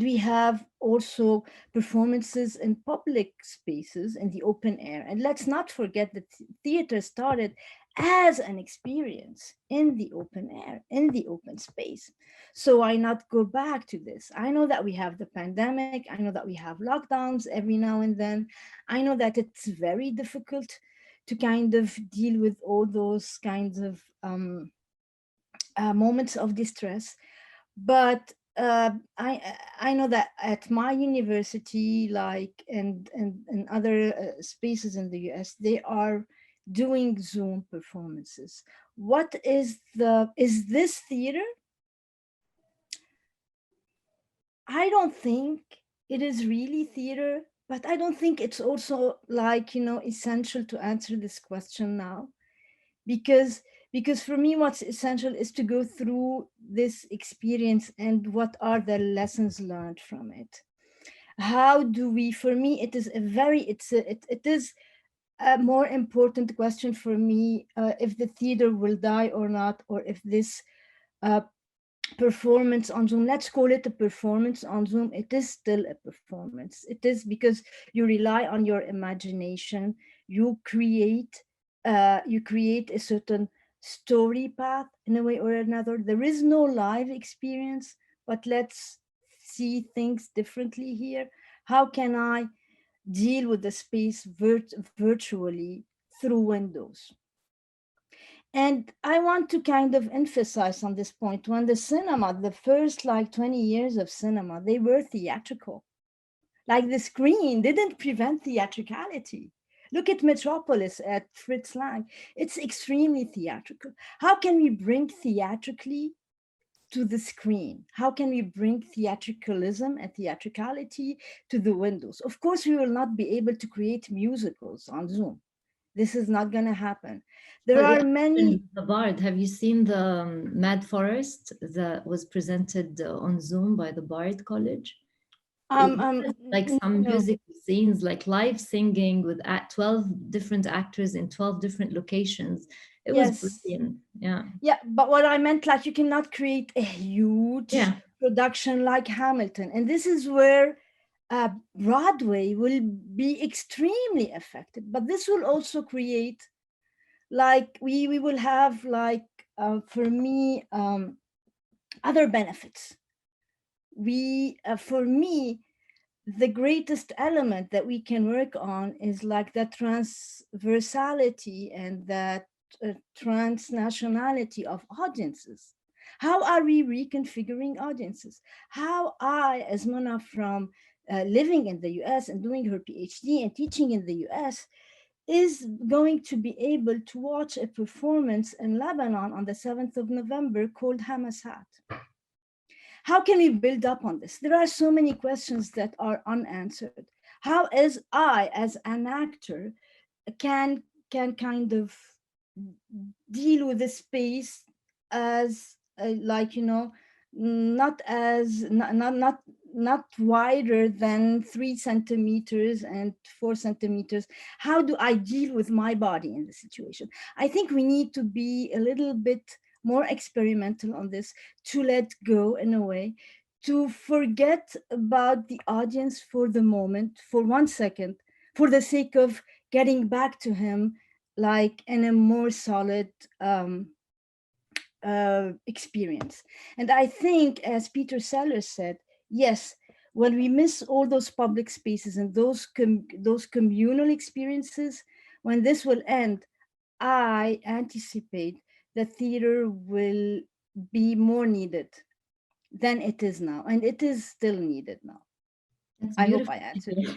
Speaker 3: we have also performances in public spaces in the open air. And let's not forget that theater started as an experience in the open air, in the open space. So why not go back to this? I know that we have the pandemic. I know that we have lockdowns every now and then. I know that it's very difficult to kind of deal with all those kinds of moments of distress. But I know that at my university, like and other spaces in the US, they are doing Zoom performances. What is this theater? I don't think it is really theater, but I don't think it's also like, essential to answer this question now, because for me what's essential is to go through this experience and what are the lessons learned from it. How do we, for me it is it is a more important question for me, if the theater will die or not, or if this performance on Zoom, let's call it a performance on Zoom, it is still a performance. It is because you rely on your imagination, you create a certain story path in a way or another. There is no live experience, but let's see things differently here. How can I deal with the space virtually through windows? And I want to kind of emphasize on this point, when the cinema, the first like 20 years of cinema, they were theatrical. Like the screen didn't prevent theatricality. Look at Metropolis at Fritz Lang. It's extremely theatrical. How can we bring theatrically to the screen? How can we bring theatricalism and theatricality to the windows? Of course, we will not be able to create musicals on Zoom. This is not going to happen. There are many.
Speaker 1: The Bard, have you seen the Mad Forest that was presented on Zoom by the Bard College? Like some musical scenes, like live singing with 12 different actors in 12 different locations. It was brilliant.
Speaker 3: Yeah, but what I meant, like, you cannot create a huge production like Hamilton. And this is where Broadway will be extremely affected. But this will also create, like, we will have, like, for me, other benefits. For me, the greatest element that we can work on is like that transversality and that transnationality of audiences. How are we reconfiguring audiences? How I, as Mona, from living in the US and doing her PhD and teaching in the US, is going to be able to watch a performance in Lebanon on the 7th of November called Hamasat. How can we build up on this? There are so many questions that are unanswered. How is I, as an actor, can kind of deal with the space as like, not wider than 3 centimeters and 4 centimeters. How do I deal with my body in the situation? I think we need to be a little bit more experimental on this, to let go in a way, to forget about the audience for the moment, for 1 second, for the sake of getting back to him, like in a more solid experience. And I think, as Peter Sellers said, yes, when we miss all those public spaces and those communal experiences, when this will end, I anticipate that theater will be more needed than it is now, and it is still needed now.
Speaker 1: That's
Speaker 3: I hope
Speaker 1: beautiful.
Speaker 3: I answered you.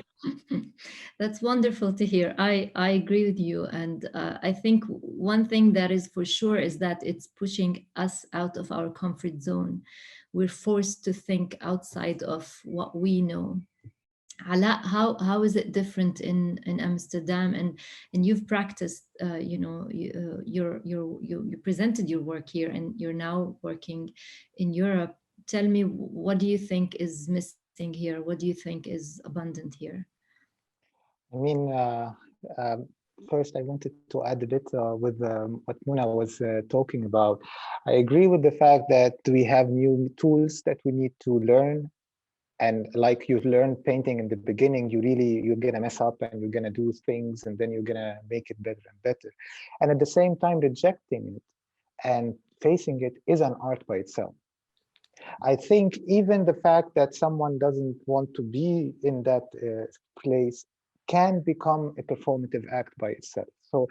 Speaker 1: That's wonderful to hear. I agree with you. And I think one thing that is for sure is that it's pushing us out of our comfort zone. We're forced to think outside of what we know. Alaa, how is it different in Amsterdam? And you've practiced, you presented your work here, and you're now working in Europe. Tell me, what do you think is missing here? What do you think is abundant here?
Speaker 2: I mean, first I wanted to add a bit with what Muna was talking about. I agree with the fact that we have new tools that we need to learn. And like you learn painting in the beginning, you're gonna mess up and you're gonna do things and then you're gonna make it better and better. And at the same time, rejecting it and facing it is an art by itself. I think even the fact that someone doesn't want to be in that place can become a performative act by itself. So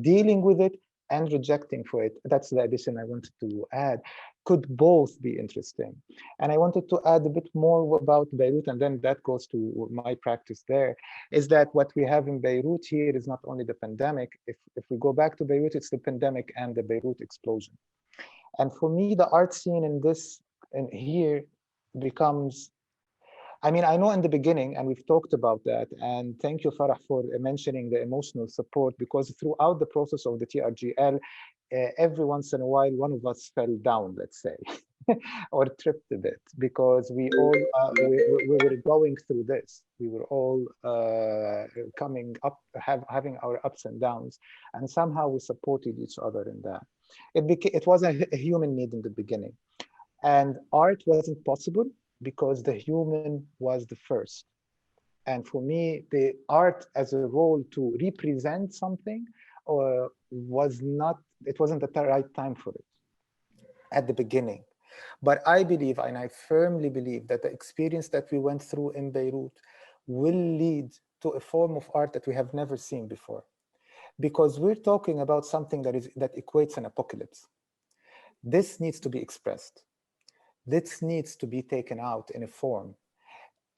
Speaker 2: dealing with it and rejecting for it, that's the addition I wanted to add, could both be interesting. And I wanted to add a bit more about Beirut, and then that goes to my practice there, is that what we have in Beirut here is not only the pandemic. If we go back to Beirut, it's the pandemic and the Beirut explosion. And for me, the art scene in this and here becomes, I mean, I know in the beginning, and we've talked about that, and thank you, Farah, for mentioning the emotional support, because throughout the process of the TRGL, every once in a while, one of us fell down, let's say, or tripped a bit, because we all, we were going through this. We were all coming up, having our ups and downs, and somehow we supported each other in that. It was a human need in the beginning. And art wasn't possible because the human was the first. And for me, the art as a role to represent something it wasn't the right time for it at the beginning. But I believe, and I firmly believe, that the experience that we went through in Beirut will lead to a form of art that we have never seen before. Because we're talking about something that equates an apocalypse. This needs to be expressed. This needs to be taken out in a form.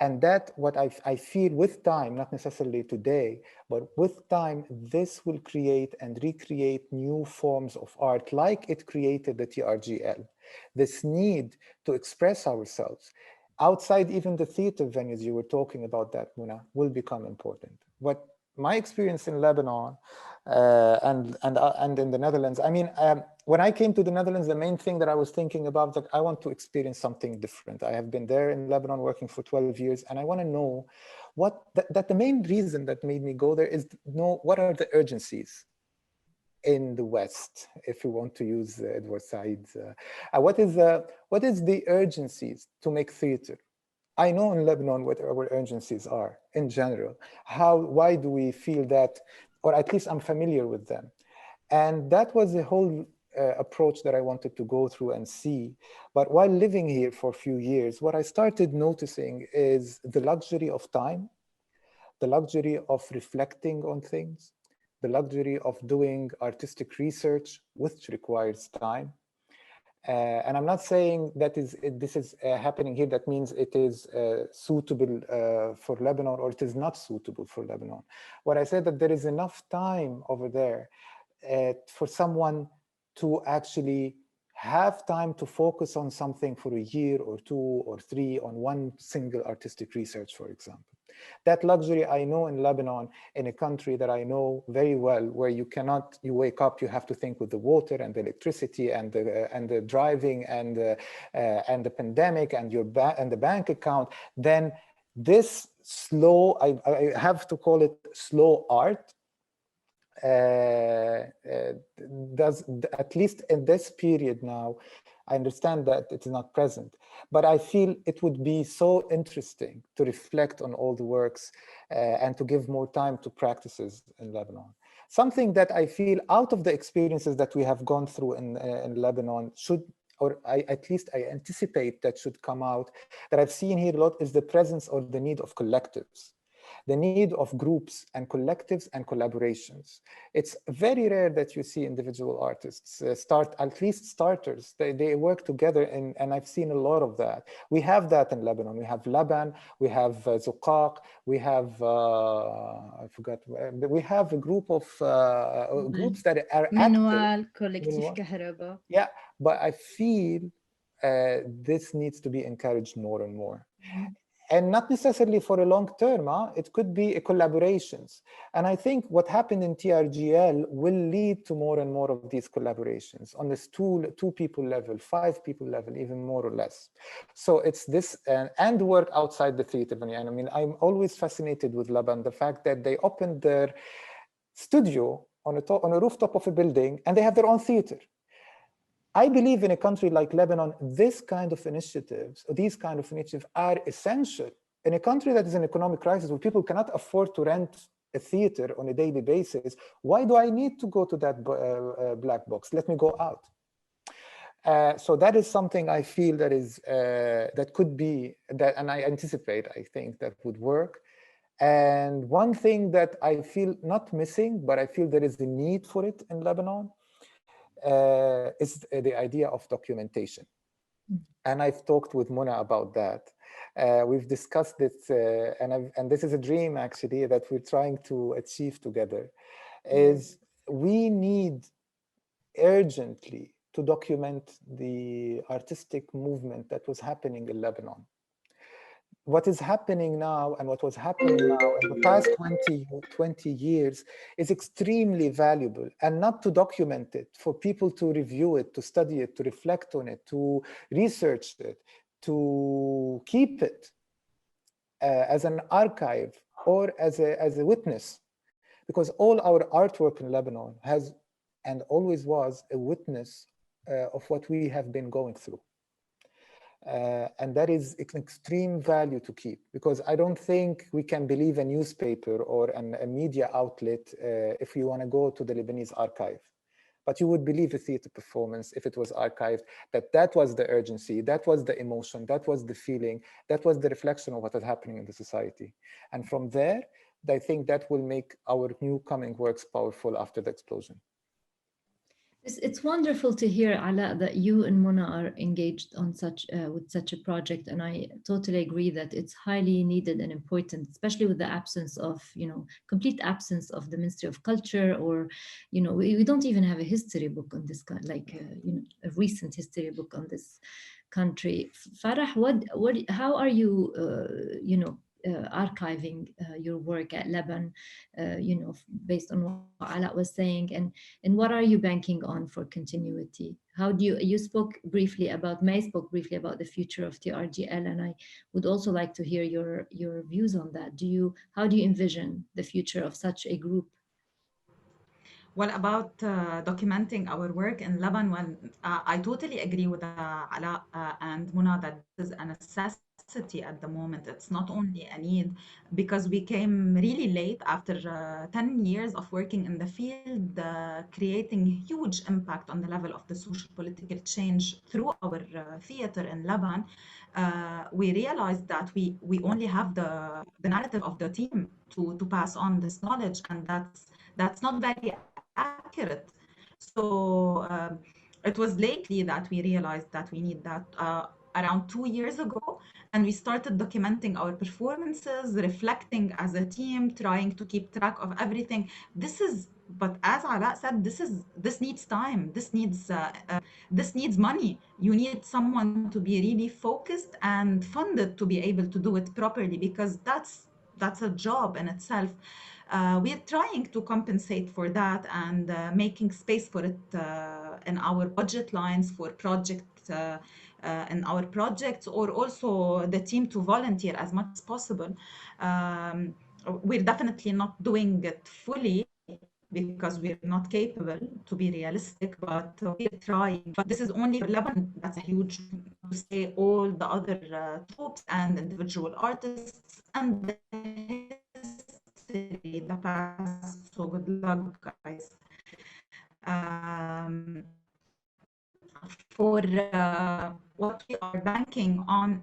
Speaker 2: And that what I feel with time, not necessarily today, but with time, this will create and recreate new forms of art like it created the TRGL. This need to express ourselves outside even the theater venues you were talking about that, Muna, will become important. What my experience in Lebanon and in the Netherlands, I mean, when I came to the Netherlands, the main thing that I was thinking about that I want to experience something different. I have been there in Lebanon working for 12 years, and I want to know that the main reason that made me go there is to know what are the urgencies in the West, if we want to use Edward Said's. What is the urgencies to make theater? I know in Lebanon what our urgencies are in general. Why do we feel that, or at least I'm familiar with them. And that was the whole approach that I wanted to go through and see. But while living here for a few years, what I started noticing is the luxury of time, the luxury of reflecting on things, the luxury of doing artistic research, which requires time. And I'm not saying that this is happening here. That means it is suitable for Lebanon, or it is not suitable for Lebanon. What I said, that there is enough time over there for someone to actually have time to focus on something for a year or 2 or 3 on one single artistic research, for example. That luxury I know in Lebanon, in a country that I know very well, where you wake up, you have to think with the water and the electricity and the driving and the pandemic and the bank account. Then this slow, I have to call it slow art, does, at least in this period now, I understand that it is not present, but I feel it would be so interesting to reflect on all the works and to give more time to practices in Lebanon. Something that I feel out of the experiences that we have gone through in Lebanon should, or at least I anticipate that should come out, that I've seen here a lot, is the presence or the need of collectives. the need of groups and collectives and collaborations. It's very rare that you see individual artists at least starters. They work together, and I've seen a lot of that. We have that in Lebanon. We have Laban, we have Zuqaq, we have, I forgot, we have a group of groups that are
Speaker 3: active. Collectif Kahraba.
Speaker 2: Yeah, but I feel this needs to be encouraged more and more. And not necessarily for a long term, it could be collaborations. And I think what happened in TRGL will lead to more and more of these collaborations on this two people level, 5 people level, even more or less. So it's this, and work outside the theater. And I mean, I'm always fascinated with Laban, the fact that they opened their studio on a rooftop of a building, and they have their own theater. I believe in a country like Lebanon, this kind of initiatives, or these kind of initiatives are essential. In a country that is in economic crisis, where people cannot afford to rent a theater on a daily basis, why do I need to go to that black box? Let me go out. So that is something I feel that is that could be that, and I anticipate, I think that would work. And one thing that I feel not missing, but I feel there is a need for it in Lebanon, is the idea of documentation. And I've talked with Mona about that. We've discussed it, and this is a dream actually that we're trying to achieve together, is we need urgently to document the artistic movement that was happening in Lebanon. What is happening now and what was happening now in the past 20 years is extremely valuable, and not to document it, for people to review it, to study it, to reflect on it, to research it, to keep it as an archive or as a witness, because all our artwork in Lebanon has and always was a witness of what we have been going through. And that is an extreme value to keep, because I don't think we can believe a newspaper or a media outlet if you want to go to the Lebanese archive. But you would believe a theater performance if it was archived, that was the urgency, that was the emotion, that was the feeling, that was the reflection of what is happening in the society. And from there, I think that will make our new coming works powerful after the explosion.
Speaker 1: It's wonderful to hear, Alaa, that you and Mona are engaged on with such a project, and I totally agree that it's highly needed and important, especially with the absence of, complete absence of the Ministry of Culture, or, we don't even have a history book on this, like, a recent history book on this country. Farah, how are you, archiving your work at Lebanon, based on what Alaa was saying, and what are you banking on for continuity? How do you spoke briefly about, May spoke briefly about the future of TRGL, and I would also like to hear your views on that. How do you envision the future of such a group?
Speaker 6: Well, about documenting our work in Lebanon, I totally agree with Alaa and Mona that this is a necessity at the moment. It's not only a need, because we came really late after 10 years of working in the field, creating huge impact on the level of the social political change through our theater in Lebanon. We realized that we only have the narrative of the team to pass on this knowledge, and that's not very accurate. So it was lately that we realized that we need that, around 2 years ago, and we started documenting our performances, reflecting as a team, trying to keep track of everything. But as Alaa said, this needs time. This needs money. You need someone to be really focused and funded to be able to do it properly, because that's a job in itself. We're trying to compensate for that and making space for it in our budget lines for in our projects, or also the team to volunteer as much as possible. We're definitely not doing it fully, because we're not capable, to be realistic, but we're trying. But this is only for Lebanon. That's a huge, to say, all the other troops and individual artists and the history, the past. So good luck, guys. For what we are banking on,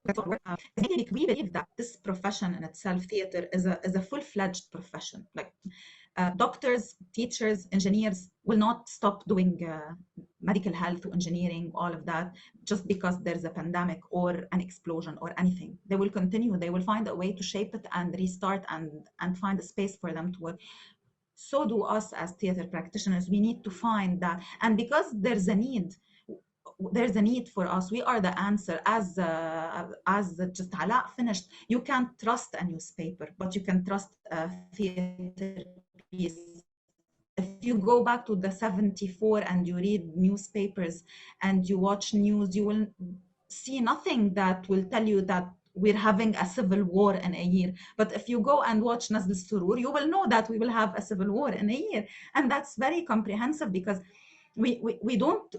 Speaker 6: we believe that this profession in itself, theater, is a full-fledged profession. Like doctors, teachers, engineers will not stop doing medical health or engineering, all of that, just because there's a pandemic or an explosion or anything. They will continue. They will find a way to shape it and restart and find a space for them to work. So do us as theater practitioners. We need to find that, and because there's a need for us. We are the answer. As just Alaa finished, you can't trust a newspaper, but you can trust a theater piece. If you go back to the 74 and you read newspapers and you watch news, you will see nothing that will tell you that we're having a civil war in a year. But if you go and watch Nazl Surur, you will know that we will have a civil war in a year. And that's very comprehensive, because we don't,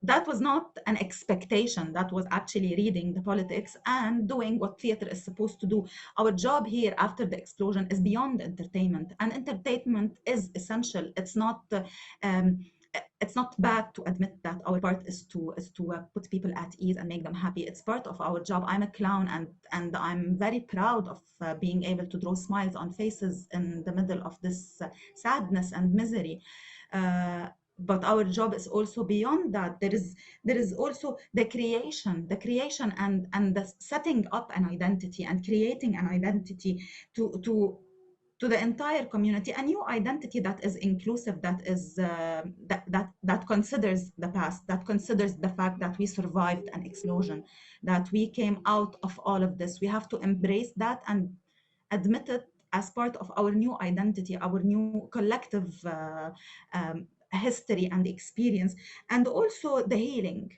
Speaker 6: that was not an expectation. That was actually reading the politics and doing what theater is supposed to do. Our job here after the explosion is beyond entertainment, and entertainment is essential. It's not bad to admit that our part is to put people at ease and make them happy. It's part of our job. I'm a clown, and I'm very proud of being able to draw smiles on faces in the middle of this sadness and misery. But our job is also beyond that. There is also the creation and the setting up an identity and creating an identity to the entire community, a new identity that is inclusive, that is that considers the past, that considers the fact that we survived an explosion, that we came out of all of this. We have to embrace that and admit it as part of our new identity, our new collective history and experience. And also the healing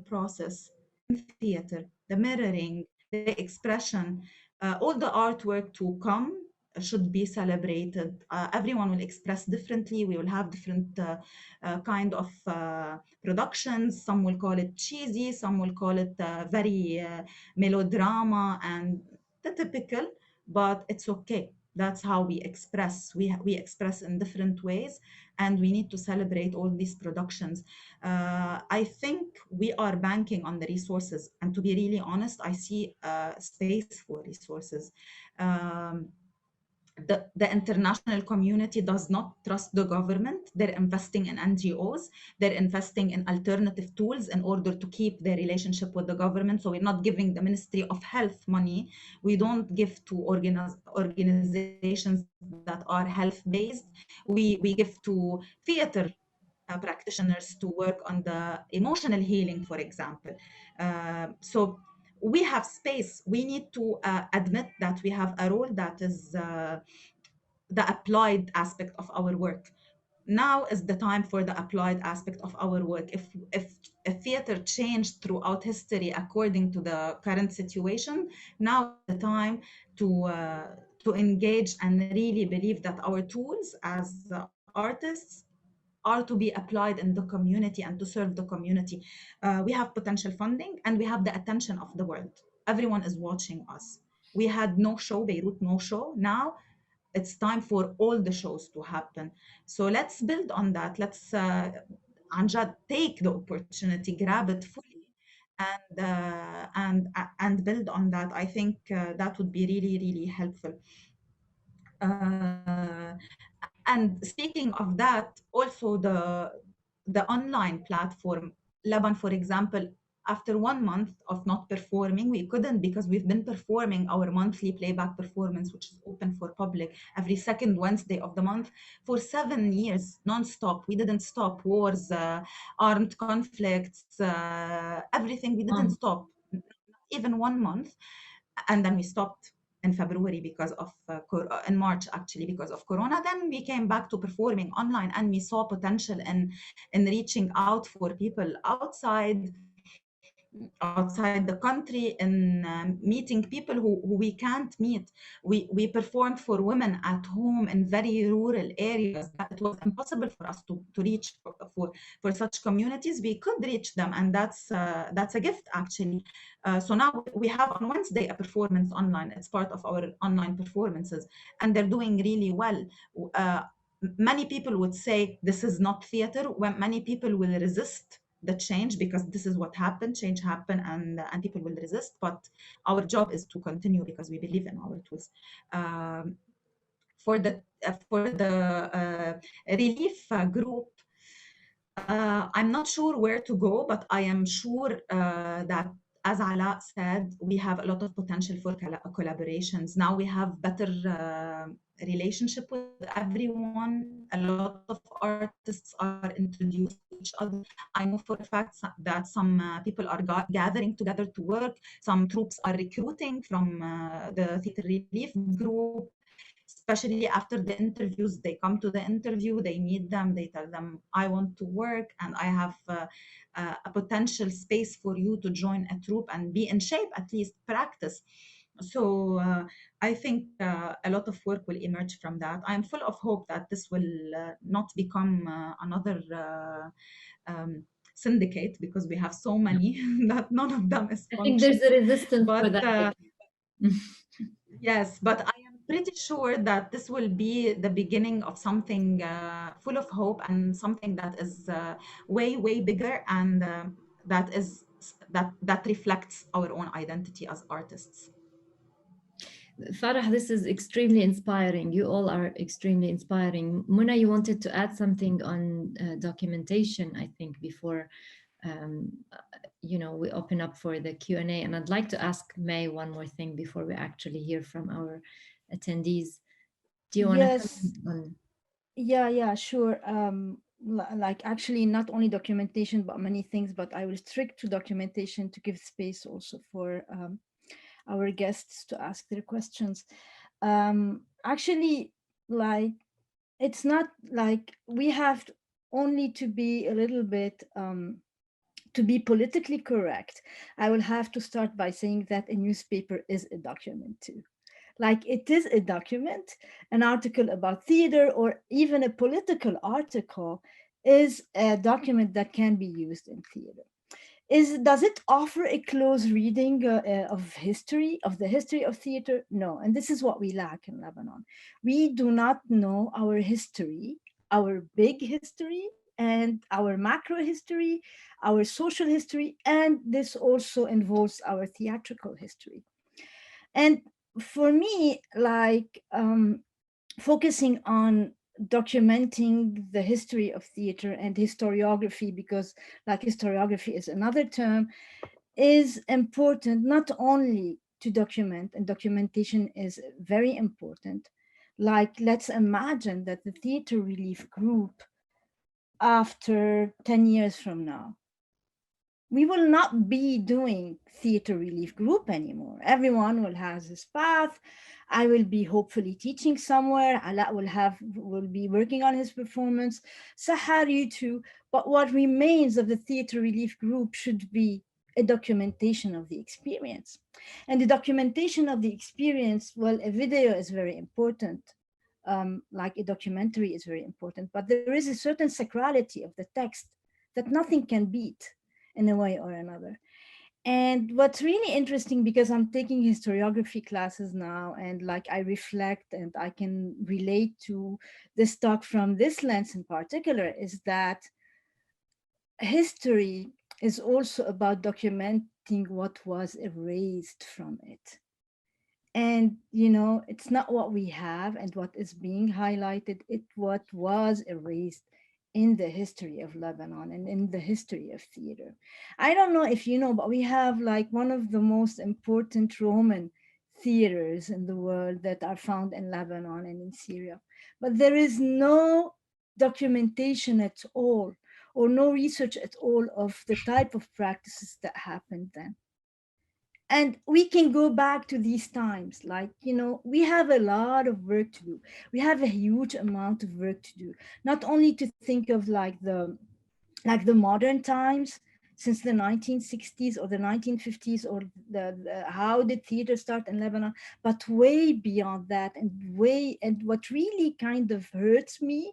Speaker 6: process in theater, the mirroring, the expression, all the artwork to come should be celebrated. Everyone will express differently. We will have different kind of productions. Some will call it cheesy, some will call it very melodrama and the typical, but it's okay. That's how we express. We express in different ways, and we need to celebrate all these productions. I think we are banking on the resources, and to be really honest, I see space for resources. The international community does not trust the government. They're investing in NGOs. They're investing in alternative tools in order to keep their relationship with the government. So we're not giving the Ministry of Health money. We don't give to organizations that are health-based. We give to theater practitioners to work on the emotional healing, for example. So we have space. We need to admit that we have a role that is the applied aspect of our work. Now is the time for the applied aspect of our work. If theater changed throughout history according to the current situation, now is the time to engage and really believe that our tools as artists are to be applied in the community and to serve the community. We have potential funding and we have the attention of the world. Everyone is watching us. We had no show, Beirut, no show. Now it's time for all the shows to happen. So let's build on that. Let's Anjad, take the opportunity, grab it fully, and build on that. I think that would be really, really helpful. And speaking of that, also the online platform, Lebanon, for example, after 1 month of not performing, we couldn't, because we've been performing our monthly playback performance, which is open for public every second Wednesday of the month for 7 years, non-stop. We didn't stop. Wars, armed conflicts, everything. We didn't stop, even 1 month. And then we stopped in February because of, in March actually, because of Corona. Then we came back to performing online, and we saw potential in reaching out for people outside the country, in meeting people who we can't meet. We performed for women at home in very rural areas. It was impossible for us to reach for such communities. We could reach them, and that's a gift actually. So now we have on Wednesday a performance online. It's part of our online performances, and they're doing really well. Many people would say this is not theater. When many people will resist the change, because this is what happened. Change happened, and people will resist. But our job is to continue because we believe in our tools. For the relief group, I'm not sure where to go, but I am sure that, as Alaa said, we have a lot of potential for collaborations. Now we have better relationship with everyone. A lot of artists are introduced to each other. I know for a fact that some people are gathering together to work. Some troops are recruiting from the theater relief group. Especially after the interviews, they come to the interview, they meet them, they tell them, I want to work and I have a potential space for you to join a troupe and be in shape, at least practice. So I think a lot of work will emerge from that. I'm full of hope that this will not become another syndicate, because we have so many that none of them is functional.
Speaker 1: I think there's a resistance for that.
Speaker 6: Yes, but I am pretty sure that this will be the beginning of something full of hope, and something that is way, way bigger, and that reflects our own identity as artists.
Speaker 1: Farah, this is extremely inspiring. You all are extremely inspiring. Muna, you wanted to add something on documentation, I think, before we open up for the Q&A. And I'd like to ask May one more thing before we actually hear from our attendees. Do you want to comment on?
Speaker 3: Yeah, sure. Like actually not only documentation, but many things, but I will stick to documentation to give space also for our guests to ask their questions. Actually, like, it's not like we have only to be a little bit, to be politically correct. I will have to start by saying that a newspaper is a document too. Like, it is a document, an article about theater or even a political article is a document that can be used in theater. Does it offer a close reading of the history of theater? No, and this is what we lack in Lebanon. We do not know our history, our big history, and our macro history, our social history, and this also involves our theatrical history. And for me, like, focusing on documenting the history of theater and historiography, because like historiography is another term, is important not only to document, and documentation is very important. Like, let's imagine that the theater relief group, after 10 years from now, we will not be doing theater relief group anymore. Everyone will have his path. I will be hopefully teaching somewhere. Alaa will be working on his performance. Sahar, you too. But what remains of the theater relief group should be a documentation of the experience. And the documentation of the experience, well, a video is very important. Like a documentary is very important, but there is a certain sacrality of the text that nothing can beat in a way or another. And what's really interesting, because I'm taking historiography classes now, and like I reflect and I can relate to this talk from this lens in particular, is that history is also about documenting what was erased from it. And, it's not what we have and what is being highlighted, it's what was erased in the history of Lebanon and in the history of theater. I don't know if you know, but we have like one of the most important Roman theaters in the world that are found in Lebanon and in Syria. But there is no documentation at all, or no research at all of the type of practices that happened then. And we can go back to these times, like, we have a lot of work to do. We have a huge amount of work to do, not only to think of like the modern times since the 1960s or the 1950s, or how did theater start in Lebanon, but way beyond that. And what really kind of hurts me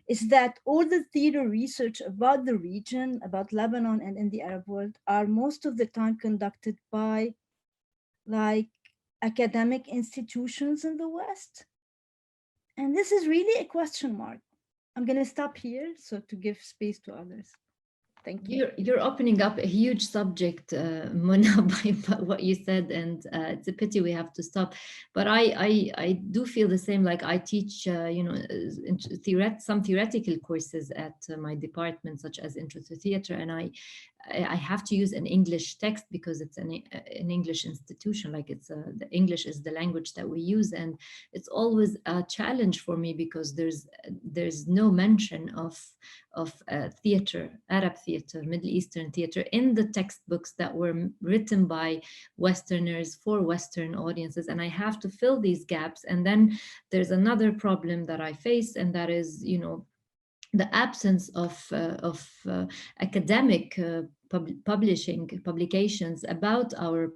Speaker 3: is that all the theater research about the region, about Lebanon and in the Arab world, are most of the time conducted by like academic institutions in the West. And this is really a question mark. I'm going to stop here so to give space to others. Thank you.
Speaker 1: You're opening up a huge subject, Mona, by what you said, and it's a pity we have to stop. But I do feel the same. Like I teach, some theoretical courses at my department, such as Intro to Theatre, and I have to use an English text because it's an English institution. Like the English is the language that we use, and it's always a challenge for me because there's no mention of theater, Arab theater, Middle Eastern theater in the textbooks that were written by Westerners for Western audiences, and I have to fill these gaps. And then there's another problem that I face, and that is, the absence of academic publications about our.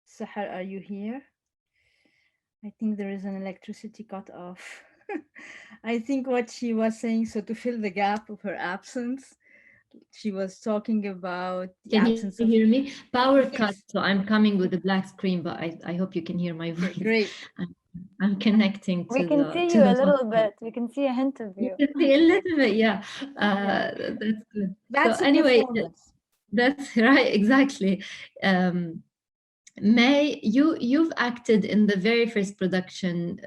Speaker 3: Sahar, are you here? I think there is an electricity cut off. I think what she was saying, so to fill the gap of her absence, she was talking about the absence
Speaker 1: Can you hear me? Power cut, so I'm coming with a black screen, but I hope you can hear my voice.
Speaker 3: Great.
Speaker 1: I'm connecting to
Speaker 5: we can see you a little bit. We can see a hint of you.
Speaker 1: You can see a little bit, yeah. That's good.
Speaker 3: That's
Speaker 1: so anyway,
Speaker 3: performance.
Speaker 1: That's right, exactly. May, you've acted in the very first production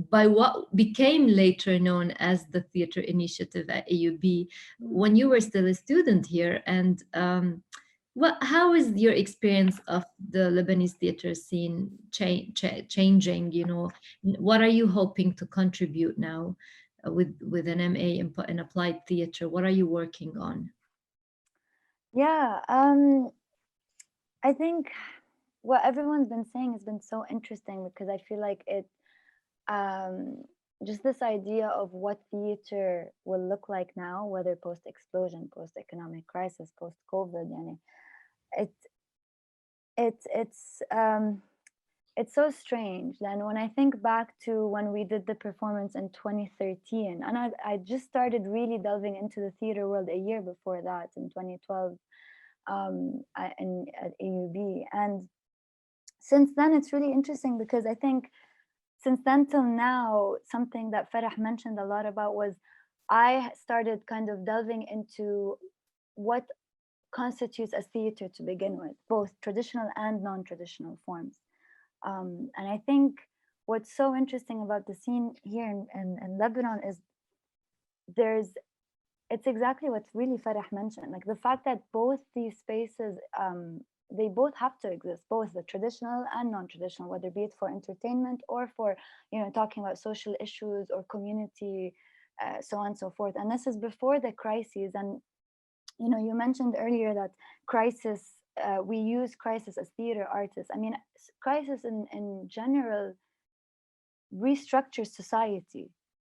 Speaker 1: by what became later known as the Theatre Initiative at AUB when you were still a student here. And how is your experience of the Lebanese theatre scene changing? What are you hoping to contribute now with an MA in applied theatre? What are you working on?
Speaker 5: Yeah, I think what everyone's been saying has been so interesting because I feel like it, just this idea of what theater will look like now, whether post-explosion, post-economic crisis, post-COVID, it's so strange. And when I think back to when we did the performance in 2013, and I just started really delving into the theater world a year before that in 2012 at AUB. And since then, it's really interesting because I think since then till now, something that Farah mentioned a lot about was I started kind of delving into what constitutes as theater to begin with, both traditional and non-traditional forms. And I think what's so interesting about the scene here in Lebanon is it's exactly what really Farah mentioned, like the fact that both these spaces, they both have to exist, both the traditional and non-traditional, whether be it for entertainment or for, talking about social issues or community, so on and so forth. And this is before the crises. And, you mentioned earlier that crisis, we use crisis as theater artists. I mean, crisis in general restructures society,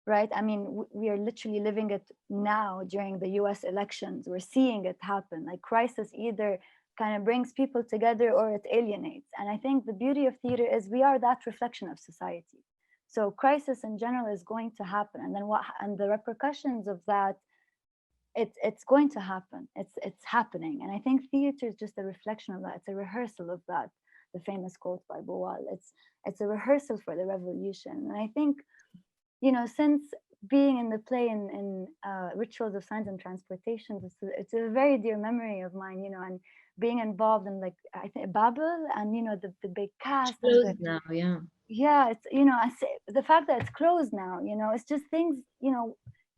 Speaker 5: right? I mean, we are literally living it now during the US elections. We're seeing it happen. Like crisis either kind of brings people together or it alienates. And I think the beauty of theater is we are that reflection of society. So crisis in general is going to happen. And then and the repercussions of that, it's going to happen. It's happening. And I think theater is just a reflection of that. It's a rehearsal of that. The famous quote by Boal, it's a rehearsal for the revolution. And I think, since being in the play in Rituals of Signs and Transportation, it's a very dear memory of mine, and being involved in, like, I think Babel and, the big cast.
Speaker 1: It's closed now, yeah.
Speaker 5: Yeah, it's, I say, the fact that it's closed now, it's just things,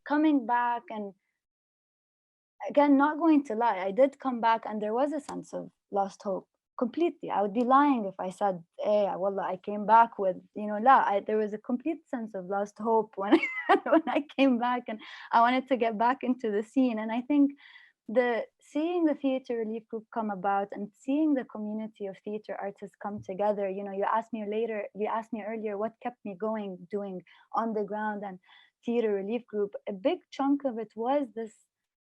Speaker 5: coming back. And again, not going to lie, I did come back and there was a sense of lost hope. Completely. I would be lying if I said, hey, wallah, I came back with, there was a complete sense of lost hope when I came back, and I wanted to get back into the scene. And I think seeing the Theatre Relief Group come about and seeing the community of theater artists come together, you asked me earlier what kept me going, doing on the ground and Theatre Relief Group. A big chunk of it was this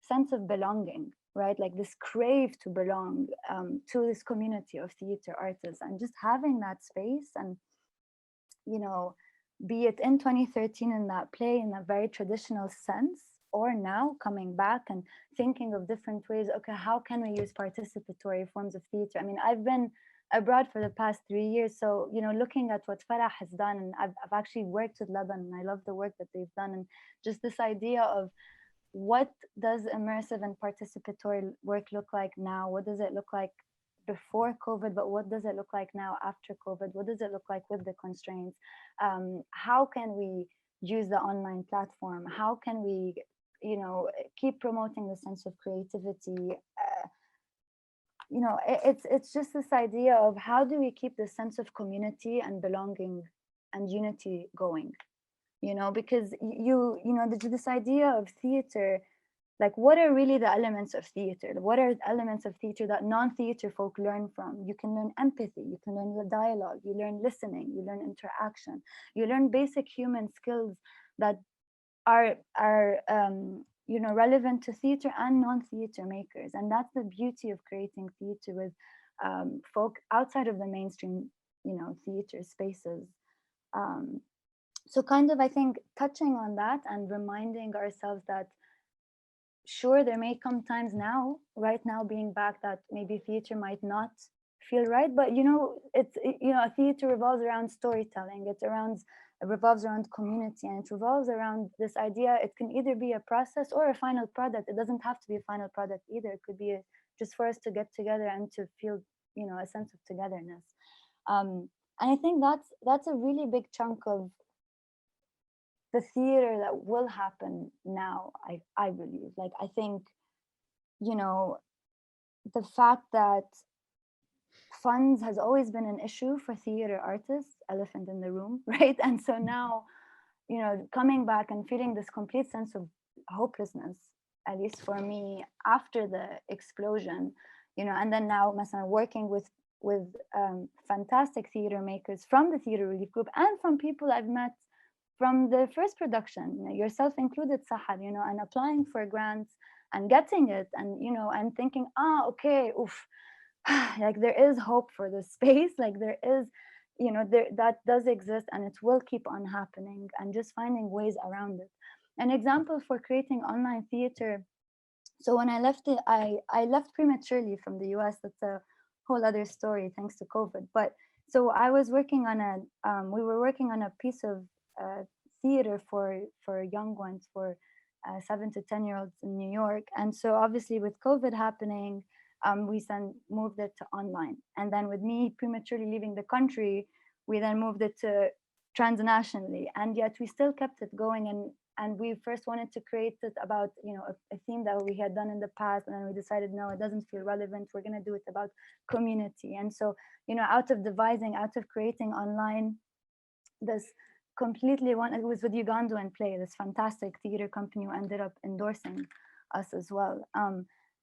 Speaker 5: sense of belonging, right? Like this crave to belong to this community of theater artists, and just having that space. And, be it in 2013 in that play in a very traditional sense, or now coming back and thinking of different ways, okay, how can we use participatory forms of theater? I mean, I've been abroad for the past 3 years. So, you know, looking at what Farah has done, and I've actually worked with Lebanon, and I love the work that they've done, and just this idea of what does immersive and participatory work look like now? What does it look like before COVID, but what does it look like now after COVID? What does it look like with the constraints? How can we use the online platform? How can we, you know, keep promoting the sense of creativity? You know, it's just this idea of how do we keep the sense of community and belonging and unity going? You know, because you know, this idea of theater, like what are really the elements of theater? What are the elements of theater that non-theater folk learn from? You can learn empathy, you can learn the dialogue, you learn listening, you learn interaction, you learn basic human skills that are you know, relevant to theater and non-theater makers. And that's the beauty of creating theater with folk outside of the mainstream, you know, theater spaces. So kind of, I think, touching on that and reminding ourselves that sure, there may come times now, right now being back, that maybe theater might not feel right, but you know, you know, theater revolves around storytelling, it revolves around community, and it revolves around this idea. It can either be a process or a final product. It doesn't have to be a final product either. It could be just for us to get together and to feel, you know, a sense of togetherness. And I think that's a really big chunk of the theater that will happen now, I believe. Like, I think, you know, the fact that funds has always been an issue for theater artists, elephant in the room, right? And so now, you know, coming back and feeling this complete sense of hopelessness, at least for me, after the explosion, you know, and then now myself working with fantastic theater makers from the Theater Relief Group and from people I've met from the first production, you know, yourself included, Sahar, you know, and applying for grants and getting it, and, you know, and thinking, okay, oof, like there is hope for this space, like there is, you know, that does exist, and it will keep on happening, and just finding ways around it. An example for creating online theater. So when I left it, I left prematurely from the US. That's a whole other story, thanks to COVID. But so I was working on we were working on a piece of theater for young ones, for 7 to 10-year-olds in New York. And so obviously with COVID happening, we then moved it to online. And then with me prematurely leaving the country, we then moved it to transnationally. And yet we still kept it going. And we first wanted to create it about, you know, a theme that we had done in the past. And then we decided, no, it doesn't feel relevant. We're going to do it about community. And so, you know, out of creating online, this completely it was with Ugandan Play, this fantastic theater company who ended up endorsing us as well.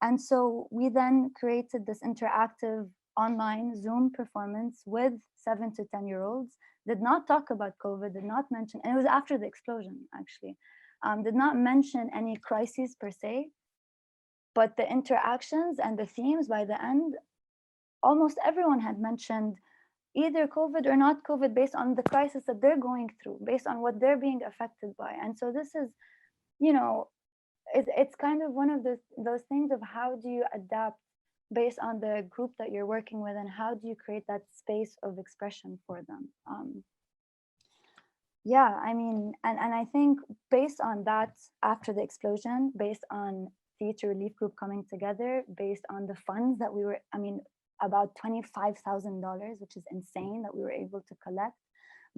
Speaker 5: And so we then created this interactive online Zoom performance with 7 to 10-year-olds, did not talk about COVID, did not mention, and it was after the explosion actually, did not mention any crises per se, but the interactions and the themes by the end, almost everyone had mentioned either COVID or not COVID, based on the crisis that they're going through, based on what they're being affected by. And so this is, you know, it's kind of one of those things of how do you adapt based on the group that you're working with, and how do you create that space of expression for them. Yeah, I mean, and I think based on that, after the explosion, based on Theater Relief Group coming together, based on the funds that we were, I mean, about $25,000, which is insane, that we were able to collect,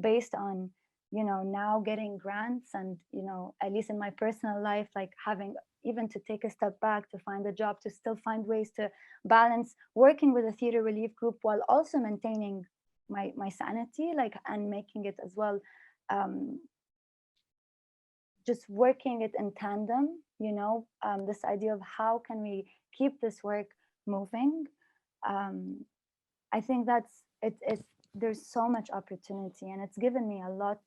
Speaker 5: based on, you know, now getting grants, and, you know, at least in my personal life, like having even to take a step back to find a job, to still find ways to balance working with a Theater Relief Group while also maintaining my sanity, like, and making it as well, just working it in tandem, you know, this idea of how can we keep this work moving. I think that's there's so much opportunity, and it's given me a lot,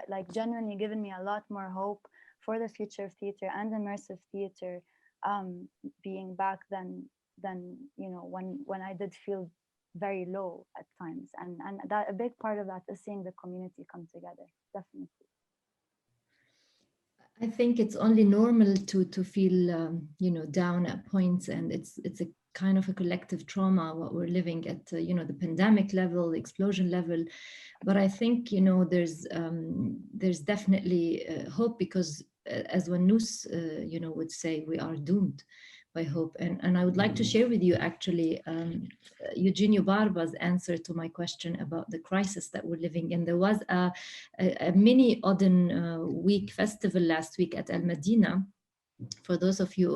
Speaker 5: like genuinely given me a lot more hope for the future of theater and immersive theater, being back than you know, when I did feel very low at times, and that a big part of that is seeing the community come together, definitely. I
Speaker 1: think it's only normal to feel you know, down at points, and it's a kind of a collective trauma, what we're living at, the pandemic level, the explosion level. But I think, there's definitely hope, because as Wanous, would say, we are doomed by hope. And I would like to share with you actually Eugenio Barba's answer to my question about the crisis that we're living in. There was a mini Aden week festival last week at Al Madina. For those of you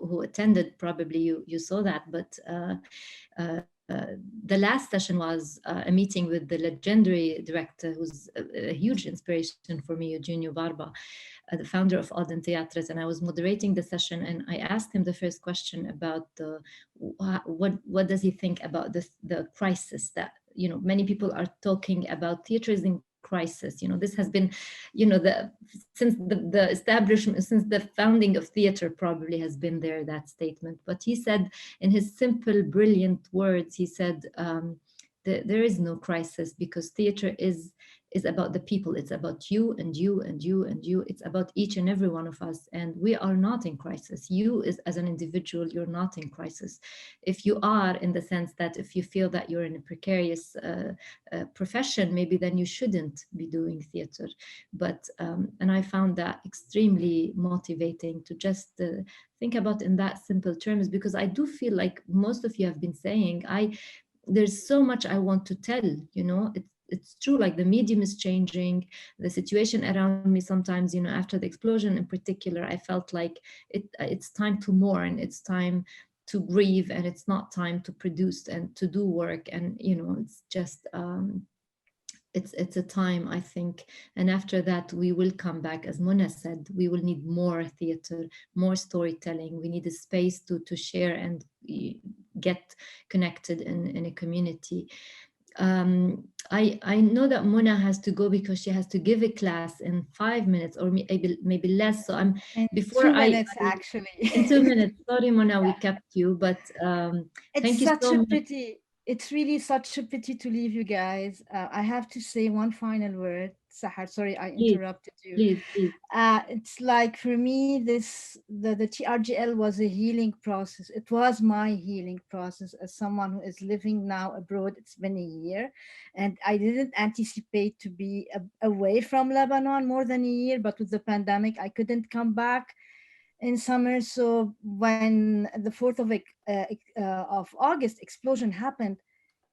Speaker 1: who attended, probably you saw that, but the last session was a meeting with the legendary director, who's a huge inspiration for me, Eugenio Barba, the founder of Aden Theatres, and I was moderating the session, and I asked him the first question about what does he think about the crisis that many people are talking about. Theatre is in crisis. This has been, since the establishment, since the founding of theatre, probably has been there, that statement. But he said, in his simple, brilliant words, he said, there is no crisis, because theatre is about the people. It's about you and you and you and you. It's about each and every one of us, and we are not in crisis. You, as an individual, you're not in crisis. If you are, in the sense that if you feel that you're in a precarious profession, maybe then you shouldn't be doing theatre. But and I found that extremely motivating to just think about in that simple terms, because I do feel like most of you have been saying, there's so much I want to tell. It's true, like the medium is changing, the situation around me sometimes, after the explosion in particular, I felt like it's time to mourn, it's time to grieve, and it's not time to produce and to do work. And, it's just, it's a time, I think. And after that, we will come back, as Mona said, we will need more theater, more storytelling. We need a space to share and get connected in a community. I know that Mona has to go because she has to give a class in 5 minutes, or maybe less. So I'm before
Speaker 3: 2 minutes actually.
Speaker 1: In 2 minutes. Sorry, Mona, we kept you, but thank you so much.
Speaker 3: It's really such a pity to leave you guys. I have to say one final word. Sahar, sorry, I interrupted you.
Speaker 1: Please.
Speaker 3: It's like, for me, the TRGL was a healing process. It was my healing process as someone who is living now abroad. It's been a year, and I didn't anticipate to be away from Lebanon more than a year, but with the pandemic, I couldn't come back in summer. So when the 4th of August explosion happened,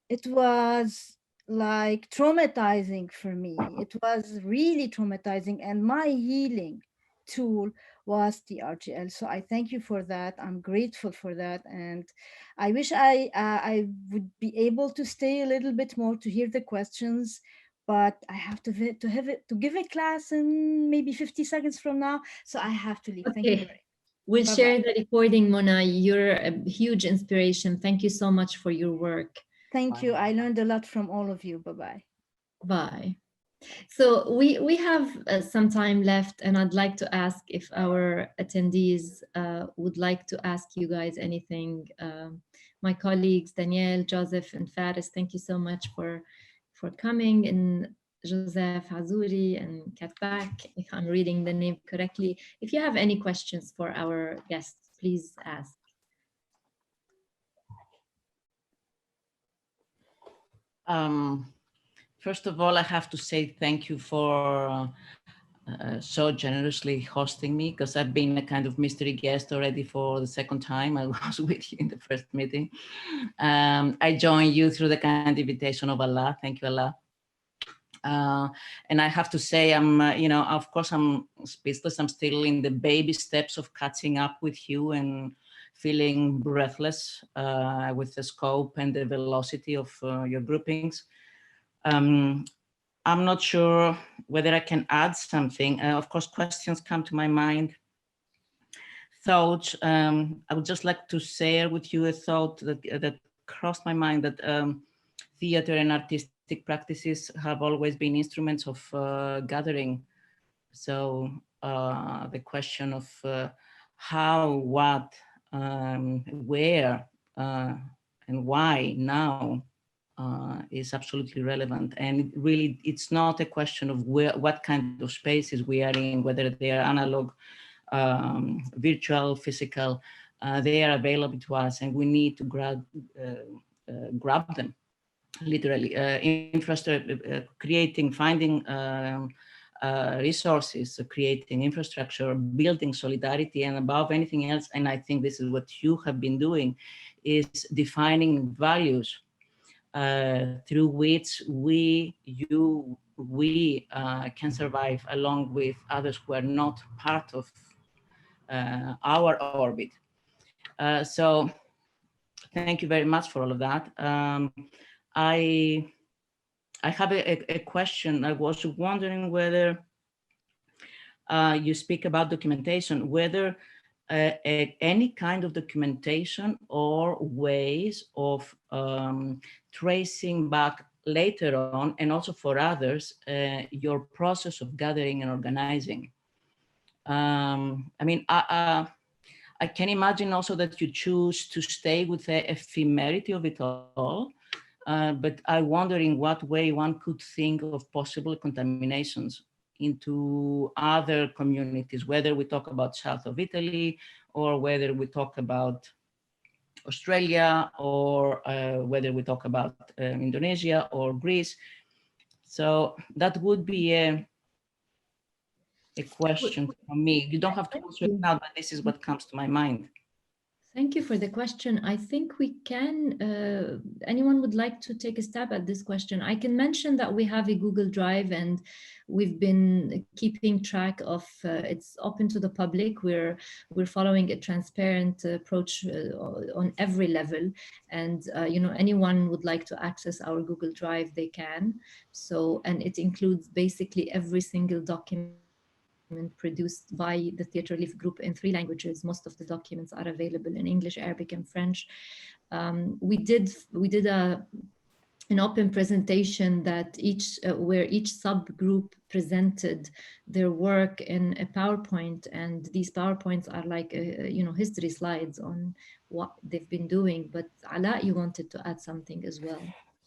Speaker 3: it was like traumatizing for me. It was really traumatizing, and my healing tool was the TRGL. So I thank you for that. I'm grateful for that, and I wish I would be able to stay a little bit more to hear the questions, but I have to give a class in maybe 50 seconds from now, so I have to leave.
Speaker 1: Okay.
Speaker 3: Thank you very much.
Speaker 1: We'll
Speaker 3: Bye-bye.
Speaker 1: share the recording, Mona. You're a huge inspiration. Thank you so much for your work.
Speaker 3: Thank you. I learned a lot from all of you. Bye-bye.
Speaker 1: Bye. So we have some time left, and I'd like to ask if our attendees would like to ask you guys anything. My colleagues, Danielle, Joseph, and Faris, thank you so much for coming, and Joseph Azouri and Katbak, if I'm reading the name correctly. If you have any questions for our guests, please ask.
Speaker 7: First of all, I have to say thank you for so generously hosting me, because I've been a kind of mystery guest already for the second time. I was with you in the first meeting. I joined you through the kind invitation of Alaa. Thank you, Alaa. And I have to say, of course, I'm speechless. I'm still in the baby steps of catching up with you and feeling breathless with the scope and the velocity of your groupings. I'm not sure whether I can add something. Of course, questions come to my mind. Thoughts. I would just like to share with you a thought that crossed my mind, that theater and artistic practices have always been instruments of gathering. So the question of how, what, where, and why now is absolutely relevant. And it's not a question of what kind of spaces we are in, whether they are analog, virtual, physical. they are available to us, and we need to grab them, literally. Infrastructure, creating, finding resources, creating infrastructure, building solidarity, and above anything else, and I think this is what you have been doing, is defining values through which we can survive along with others who are not part of our orbit. So thank you very much for all of that. I have a question. I was wondering whether you speak about documentation, whether any kind of documentation or ways of tracing back later on, and also for others, your process of gathering and organizing. I mean, I can imagine also that you choose to stay with the ephemerity of it all, but I wonder in what way one could think of possible contaminations into other communities, whether we talk about south of Italy, or whether we talk about Australia, or whether we talk about Indonesia or Greece. So that would be a question from me. You don't have to answer it now, but this is what comes to my mind.
Speaker 1: Thank you for the question. I think we can, anyone would like to take a stab at this question? I can mention that we have a Google Drive, and we've been keeping track of, it's open to the public. We're following a transparent approach on every level. And, you know, anyone would like to access our Google Drive, they can. So, and it includes basically every single document produced by the Theatre Relief Group in 3 languages. Most of the documents are available in English, Arabic, and French. We did an open presentation that where each subgroup presented their work in a PowerPoint, and these PowerPoints are like you know, history slides on what they've been doing. But Alaa, you wanted to add something as well.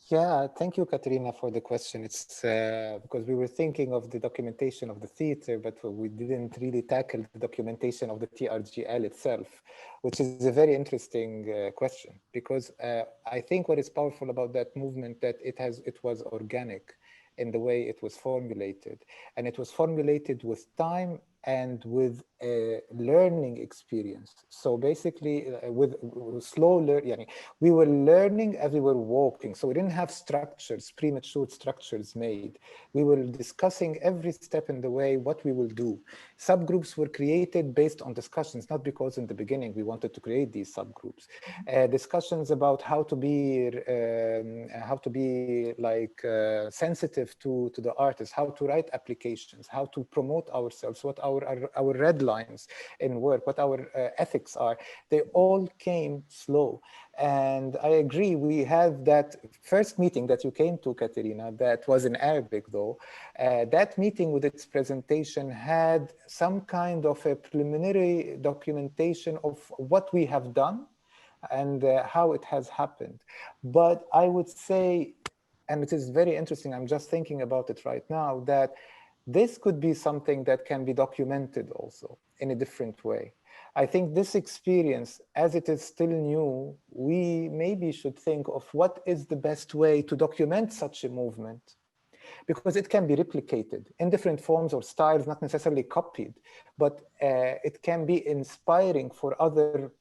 Speaker 2: Yeah, thank you, Katerina, for the question. It's because we were thinking of the documentation of the theater, but we didn't really tackle the documentation of the TRGL itself, which is a very interesting question, because I think what is powerful about that movement, that it was organic in the way it was formulated, and it was formulated with time and with a learning experience. So basically with slow learning, we were learning as we were walking. So we didn't have structures, premature structures made. We were discussing every step in the way what we will do. Subgroups were created based on discussions, not because in the beginning we wanted to create these subgroups. Discussions about how to be like sensitive to the artists, how to write applications, how to promote ourselves, what our red lines in work, what our ethics are. They all came slow. And I agree, we had that first meeting that you came to, Katerina, that was in Arabic though. That meeting with its presentation had some kind of a preliminary documentation of what we have done and how it has happened. But I would say, and it is very interesting, I'm just thinking about it right now, that this could be something that can be documented also in a different way. I think this experience, as it is still new, we maybe should think of what is the best way to document such a movement, because it can be replicated in different forms or styles, not necessarily copied, but it can be inspiring for other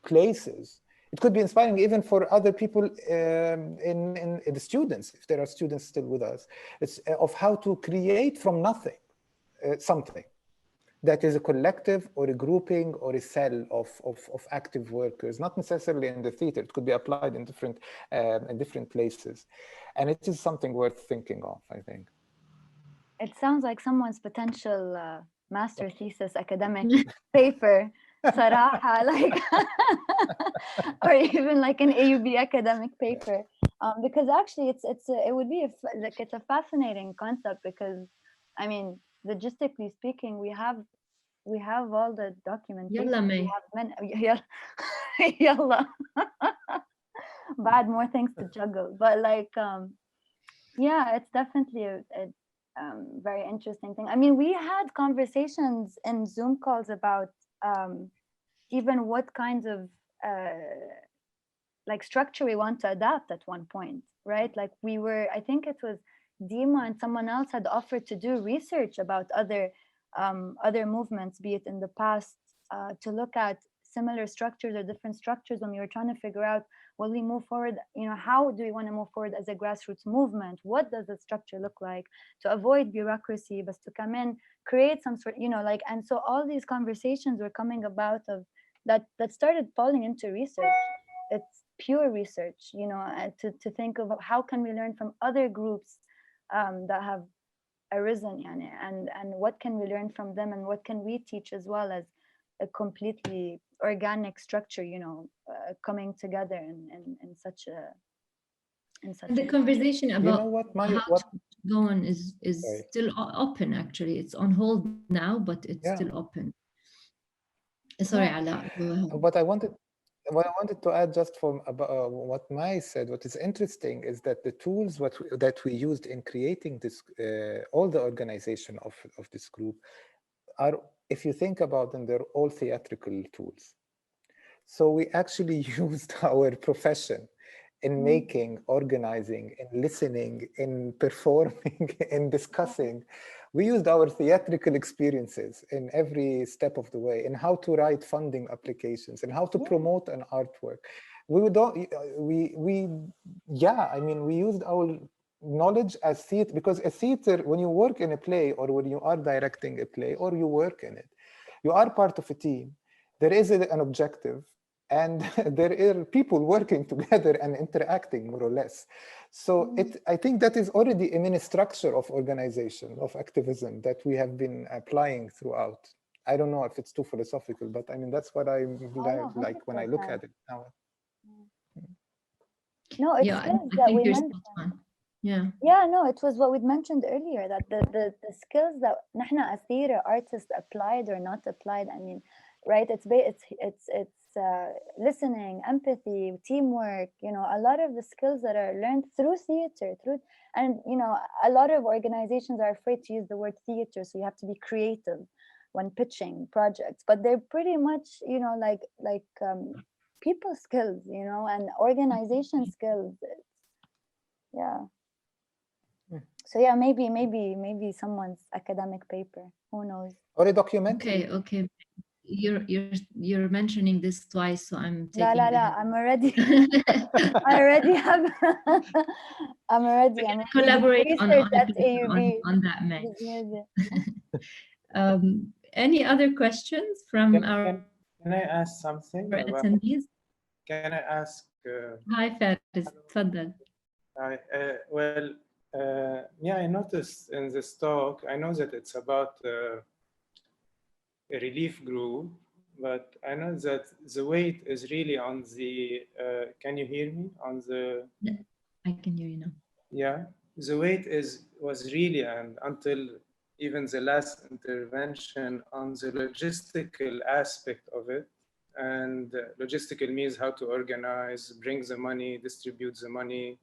Speaker 2: places. It could be inspiring even for other people in the students, if there are students still with us. It's of how to create from nothing something that is a collective or a grouping or a cell of active workers, not necessarily in the theater. It could be applied in different places. And it is something worth thinking of, I think.
Speaker 5: It sounds like someone's potential master thesis academic paper. Saraha, like, or even like an AUB academic paper, because actually it would be it's a fascinating concept, because I mean, logistically speaking, we have all the documentation.
Speaker 1: Yalla, May.
Speaker 5: Yalla. Bad, more things to juggle, but like yeah, it's definitely a very interesting thing. I mean, we had conversations in Zoom calls about even what kinds of like structure we want to adapt at one point, right? Like we were, I think it was Dima and someone else had offered to do research about other movements, be it in the past, to look at similar structures or different structures when we were trying to figure out, will we move forward, you know, how do we want to move forward as a grassroots movement? What does the structure look like to avoid bureaucracy, but to come in, create some sort, you know, like, and so all these conversations were coming about of that started falling into research. It's pure research, you know, to think of how can we learn from other groups that have arisen, and what can we learn from them, and what can we teach as well as a completely organic structure, you know, coming together in such a
Speaker 1: the conversation about
Speaker 2: you know what,
Speaker 1: how to go on is
Speaker 2: Sorry.
Speaker 1: still open. Actually, it's on hold now, but it's still open. Sorry, Alaa, go ahead.
Speaker 2: What I wanted to add just from about what May said, what is interesting is that the tools that we used in creating this, all the organization of this group are, if you think about them, they're all theatrical tools. So we actually used our profession in making, organizing, in listening, in performing, in discussing. We used our theatrical experiences in every step of the way, in how to write funding applications, and how to promote an artwork. We used our knowledge as theater, because a theater, when you work in a play, or when you are directing a play, or you work in it, you are part of a team. There is an objective, and there are people working together and interacting, more or less. So I think that is already a mini structure of organization, of activism, that we have been applying throughout. I don't know if it's too philosophical, but I mean, that's what I like when I look at it now.
Speaker 5: No, it's skills that we mentioned. Yeah, no, it was what we mentioned earlier, that the skills that نحن as theater artists applied or not applied. I mean, right? It's listening, empathy, teamwork. You know, a lot of the skills that are learned through theater, and you know, a lot of organizations are afraid to use the word theater, so you have to be creative when pitching projects. But they're pretty much, you know, like people skills, you know, and organization skills. Yeah. So yeah, maybe someone's academic paper. Who knows?
Speaker 2: Or a documentary.
Speaker 1: Okay. You're mentioning this twice, so I'm taking.
Speaker 5: I'm already. I already have. I'm already
Speaker 1: collaborate on that, May. Any other questions from our?
Speaker 8: Can I ask something?
Speaker 1: Attendees?
Speaker 8: Can I ask?
Speaker 1: Hi, Faris. Tfaddal.
Speaker 8: Hi. Yeah, I noticed in this talk, I know that it's about a relief group, but I know that the weight is really on the, can you hear me? On the...
Speaker 1: I can hear you now.
Speaker 8: Yeah, the weight was really, and until even the last intervention, on the logistical aspect of it. And logistical means how to organize, bring the money, distribute the money.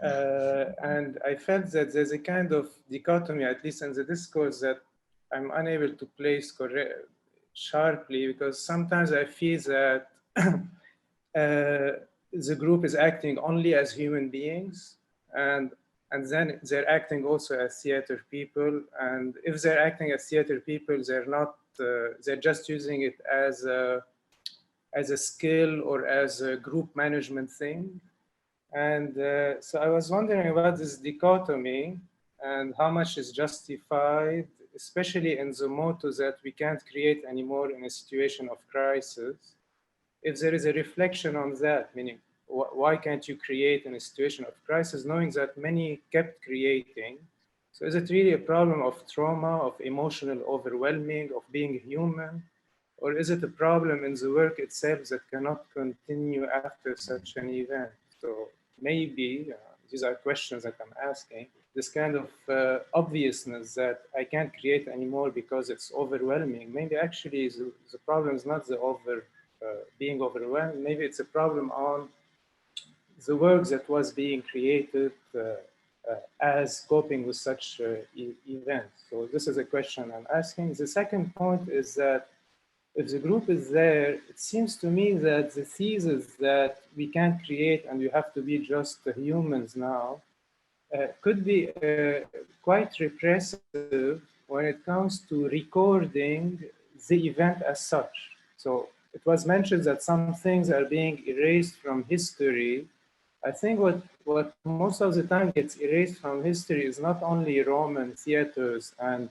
Speaker 8: And I felt that there's a kind of dichotomy, at least in the discourse, that I'm unable to place sharply, because sometimes I feel that the group is acting only as human beings, and then they're acting also as theater people. And if they're acting as theater people, they're not, they're just using it as a skill or as a group management thing. And so I was wondering about this dichotomy and how much is justified, especially in the motto that we can't create anymore in a situation of crisis. If there is a reflection on that, meaning why can't you create in a situation of crisis, knowing that many kept creating? So is it really a problem of trauma, of emotional overwhelming, of being human? Or is it a problem in the work itself that cannot continue after such an event? So maybe these are questions that I'm asking. This kind of obviousness that I can't create anymore because it's overwhelming. Maybe actually the problem is not the being overwhelmed. Maybe it's a problem on the work that was being created as coping with such events. So this is a question I'm asking. The second point is that if the group is there, it seems to me that the thesis that we can't create and we have to be just humans now could be quite repressive when it comes to recording the event as such. So it was mentioned that some things are being erased from history. I think what most of the time gets erased from history is not only Roman theaters and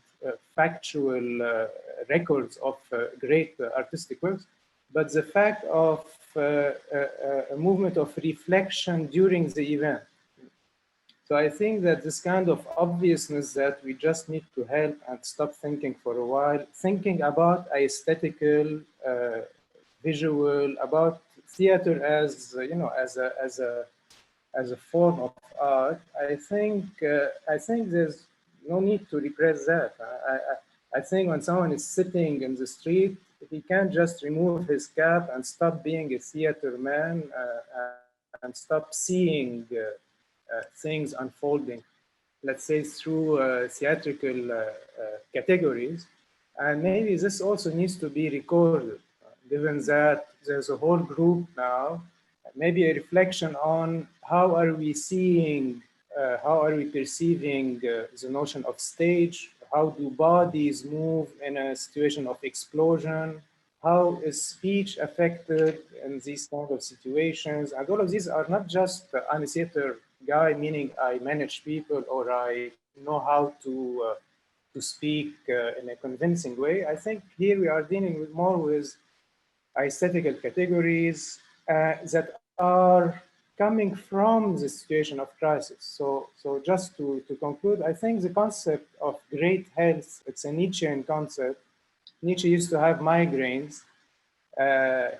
Speaker 8: factual records of great artistic works, but the fact of a movement of reflection during the event. So I think that this kind of obviousness that we just need to help and stop thinking for a while, thinking about aesthetical, visual, about theater as as a form of art. I think there's no need to repress that. I think when someone is sitting in the street, he can't just remove his cap and stop being a theater man and stop seeing things unfolding, let's say through theatrical categories. And maybe this also needs to be recorded, given that there's a whole group now, maybe a reflection on how are we seeing, how are we perceiving the notion of stage, how do bodies move in a situation of explosion, how is speech affected in these kind of situations. And all of these are not just I'm a theater guy, meaning I manage people or I know how to speak in a convincing way. I think here we are dealing with more with aesthetical categories that are coming from the situation of crisis. So just to conclude, I think the concept of great health, it's a Nietzschean concept. Nietzsche used to have migraines.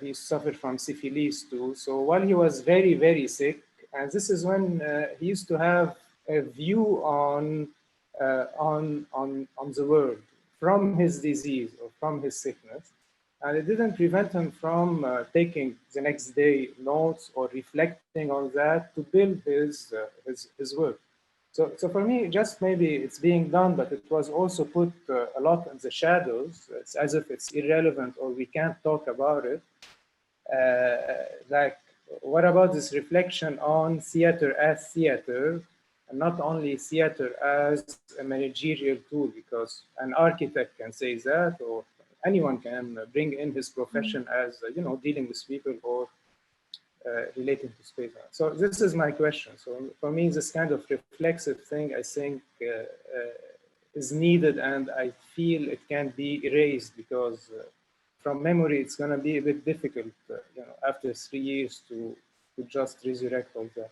Speaker 8: He suffered from syphilis too. So while he was very, very sick, and this is when he used to have a view on the world from his disease or from his sickness. And it didn't prevent him from taking the next day notes or reflecting on that to build his work. So for me, just maybe it's being done, but it was also put a lot in the shadows. It's as if it's irrelevant or we can't talk about it. Like, what about this reflection on theater as theater, and not only theater as a managerial tool? Because an architect can say that, or anyone can bring in his profession as dealing with people or relating to space. So this is my question. So for me, this kind of reflexive thing, I think, is needed, and I feel it can't be erased because from memory, it's going to be a bit difficult, after 3 years to just resurrect all that.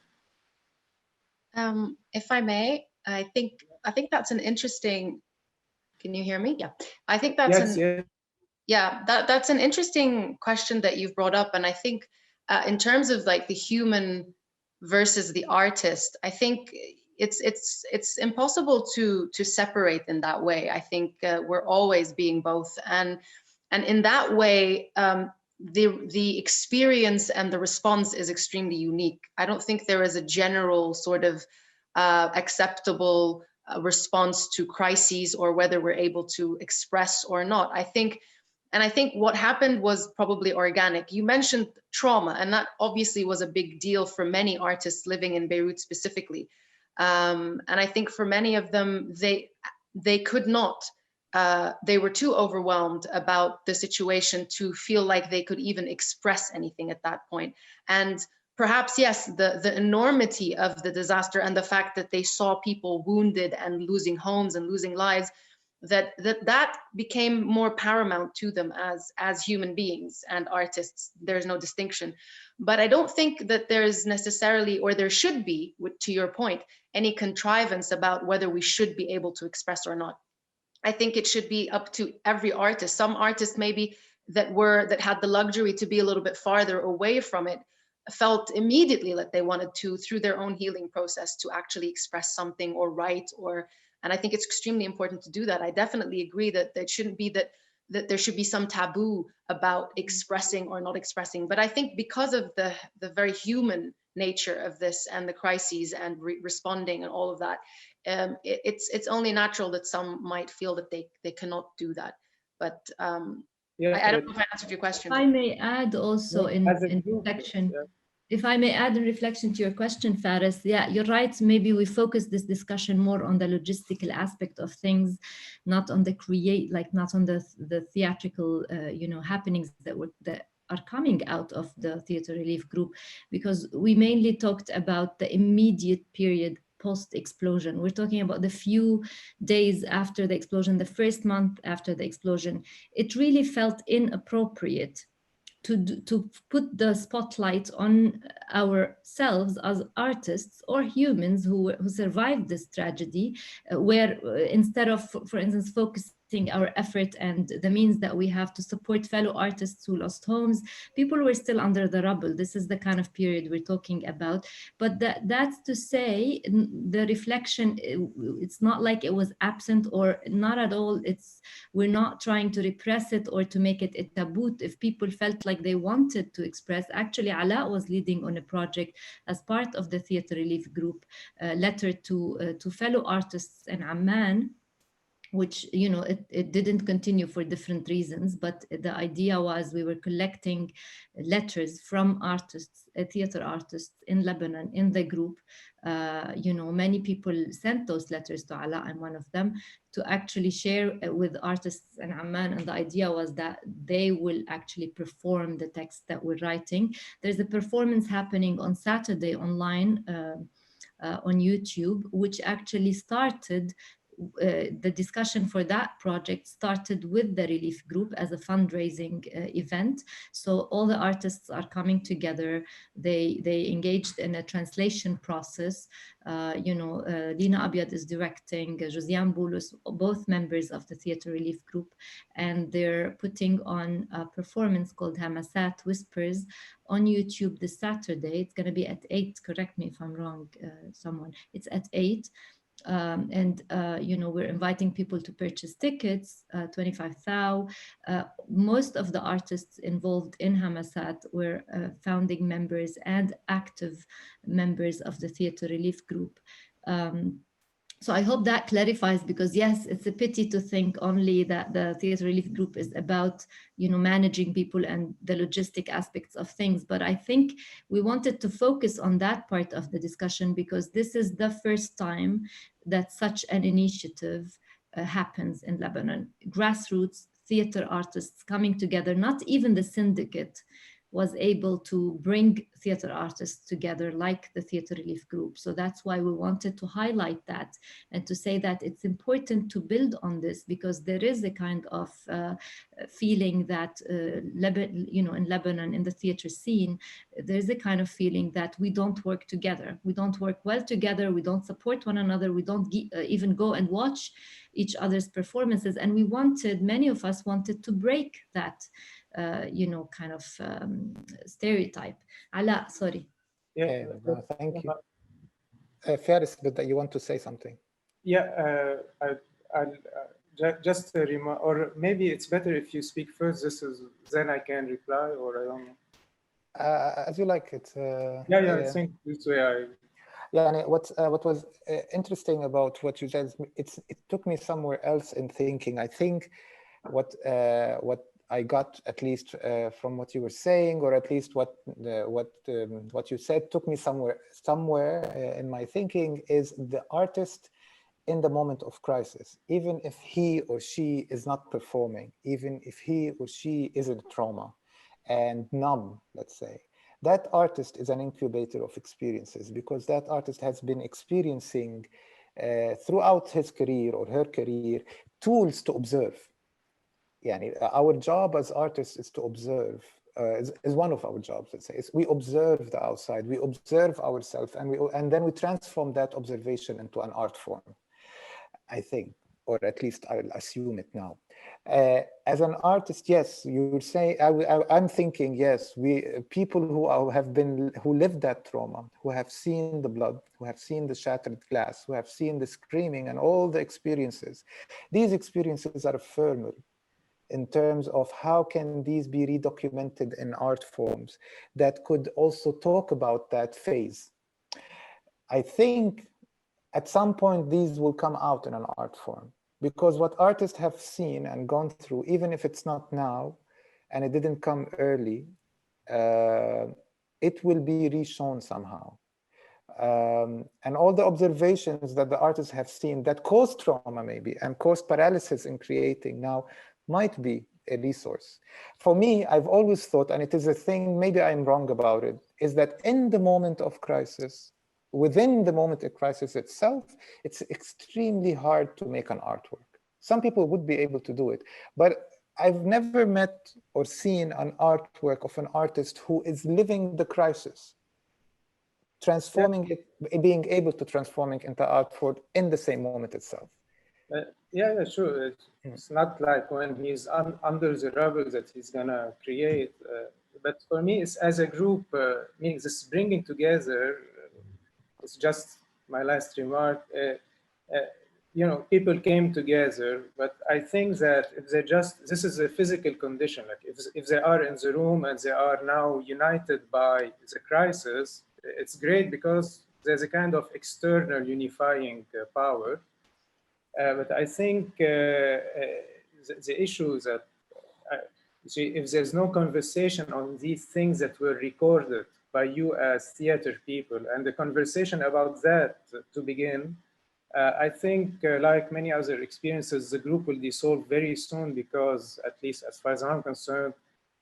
Speaker 4: If I may, I think that's an interesting. Can you hear me? Yeah, I think that's that's an interesting question that you've brought up, and I think in terms of like the human versus the artist, I think it's impossible to separate in that way. I think we're always being both, and in that way, the experience and the response is extremely unique. I don't think there is a general sort of acceptable response to crises or whether we're able to express or not. I think what happened was probably organic. You mentioned trauma, and that obviously was a big deal for many artists living in Beirut specifically. And I think for many of them, they could not. They were too overwhelmed about the situation to feel like they could even express anything at that point. And perhaps, yes, the enormity of the disaster and the fact that they saw people wounded and losing homes and losing lives, that became more paramount to them as human beings and artists. There's no distinction. But I don't think that there's necessarily, or there should be, to your point, any contrivance about whether we should be able to express or not. I think it should be up to every artist. Some artists maybe that had the luxury to be a little bit farther away from it felt immediately that they wanted to, through their own healing process, to actually express something or write, and I think it's extremely important to do that. I definitely agree that it shouldn't be that there should be some taboo about expressing or not expressing. But I think because of the very human nature of this and the crises and responding and all of that, it's only natural that some might feel that they cannot do that. But
Speaker 8: Yeah,
Speaker 4: I don't know if I answered your question.
Speaker 1: If I may add also in
Speaker 8: group,
Speaker 1: reflection,
Speaker 8: yeah.
Speaker 1: if I may add in reflection to your question, Faris, yeah, you're right. Maybe we focus this discussion more on the logistical aspect of things, not on the not on the theatrical, happenings that are coming out of the theater relief group, because we mainly talked about the immediate period post-explosion. We're talking about the few days after the explosion, the first month after the explosion. It really felt inappropriate to put the spotlight on ourselves as artists or humans who survived this tragedy, where instead of, for instance, focusing our effort and the means that we have to support fellow artists who lost homes, people were still under the rubble. This is the kind of period we're talking about. But that's to say, the reflection, it's not like it was absent or not at all. We're not trying to repress it or to make it a taboo. If people felt like they wanted to express, actually Alaa was leading on a project as part of the theater relief group, letter to fellow artists in Amman, which, it didn't continue for different reasons, but the idea was we were collecting letters from artists, theater artists in Lebanon, in the group. Many people sent those letters to Alaa. I'm one of them, to actually share with artists in Amman. And the idea was that they will actually perform the text that we're writing. There's a performance happening on Saturday online on YouTube, which actually started the discussion for that project started with the relief group as a fundraising event. So all the artists are coming together. They engaged in a translation process. Lina Abiad is directing, Josiane Boulos, both members of the theater relief group, and they're putting on a performance called Hamasat Whispers on YouTube this Saturday. It's going to be at 8. Correct me if I'm wrong, someone. It's at 8. We're inviting people to purchase tickets, 25 thou. Most of the artists involved in Hamasat were founding members and active members of the theater relief group. So I hope that clarifies, because yes, it's a pity to think only that the theater relief group is about, managing people and the logistic aspects of things. But I think we wanted to focus on that part of the discussion, because this is the first time that such an initiative happens in Lebanon. Grassroots theater artists coming together, not even the syndicate was able to bring theater artists together like the theater relief group. So that's why we wanted to highlight that and to say that it's important to build on this, because there is a kind of feeling that in Lebanon, in the theater scene, there's a kind of feeling that we don't work together. We don't work well together. We don't support one another. We don't even go and watch each other's performances. And many of us wanted to break that kind of stereotype. Alaa, sorry.
Speaker 2: Yeah, no, thank you. Faris, but you want to say something?
Speaker 8: Yeah, I'll just a remark, or maybe it's better if you speak first. Then I can reply, or I don't know.
Speaker 2: As you like. It's
Speaker 8: I think this way.
Speaker 2: Yeah, and what was interesting about what you said, it took me somewhere else in thinking. I think what I got, at least from what you were saying, or at least what you said, took me somewhere in my thinking, is the artist in the moment of crisis, even if he or she is not performing, even if he or she is in trauma and numb, let's say, that artist is an incubator of experiences, because that artist has been experiencing throughout his career or her career tools to observe. Our job as artists is to observe, is one of our jobs, let's say. We observe the outside, we observe ourselves, and then we transform that observation into an art form, I think, or at least I'll assume it now. As an artist, yes, you would say, I'm thinking, yes, people who lived that trauma, who have seen the blood, who have seen the shattered glass, who have seen the screaming and all the experiences, these experiences are ephemeral in terms of how can these be redocumented in art forms that could also talk about that phase. I think at some point these will come out in an art form, because what artists have seen and gone through, even if it's not now, and it didn't come early, it will be reshown somehow. And all the observations that the artists have seen that caused trauma maybe and caused paralysis in creating now might be a resource. For me, I've always thought, and it is a thing, maybe I'm wrong about it, is that in the moment of crisis, within the moment of crisis itself, it's extremely hard to make an artwork. Some people would be able to do it, but I've never met or seen an artwork of an artist who is living the crisis, transforming it, being able to transform it into artwork in the same moment itself.
Speaker 8: Yeah, sure. It's not like when he's under the rubble that he's gonna create. But for me, it's as a group, meaning this bringing together. It's just my last remark. You know, people came together, but I think that if they just, this is a physical condition. Like if they are in the room and they are now united by the crisis, it's great because there's a kind of external unifying power. But I think the issue is that if there's no conversation on these things that were recorded by you as theater people, and the conversation about that to begin, I think like many other experiences, the group will dissolve very soon because, at least as far as I'm concerned,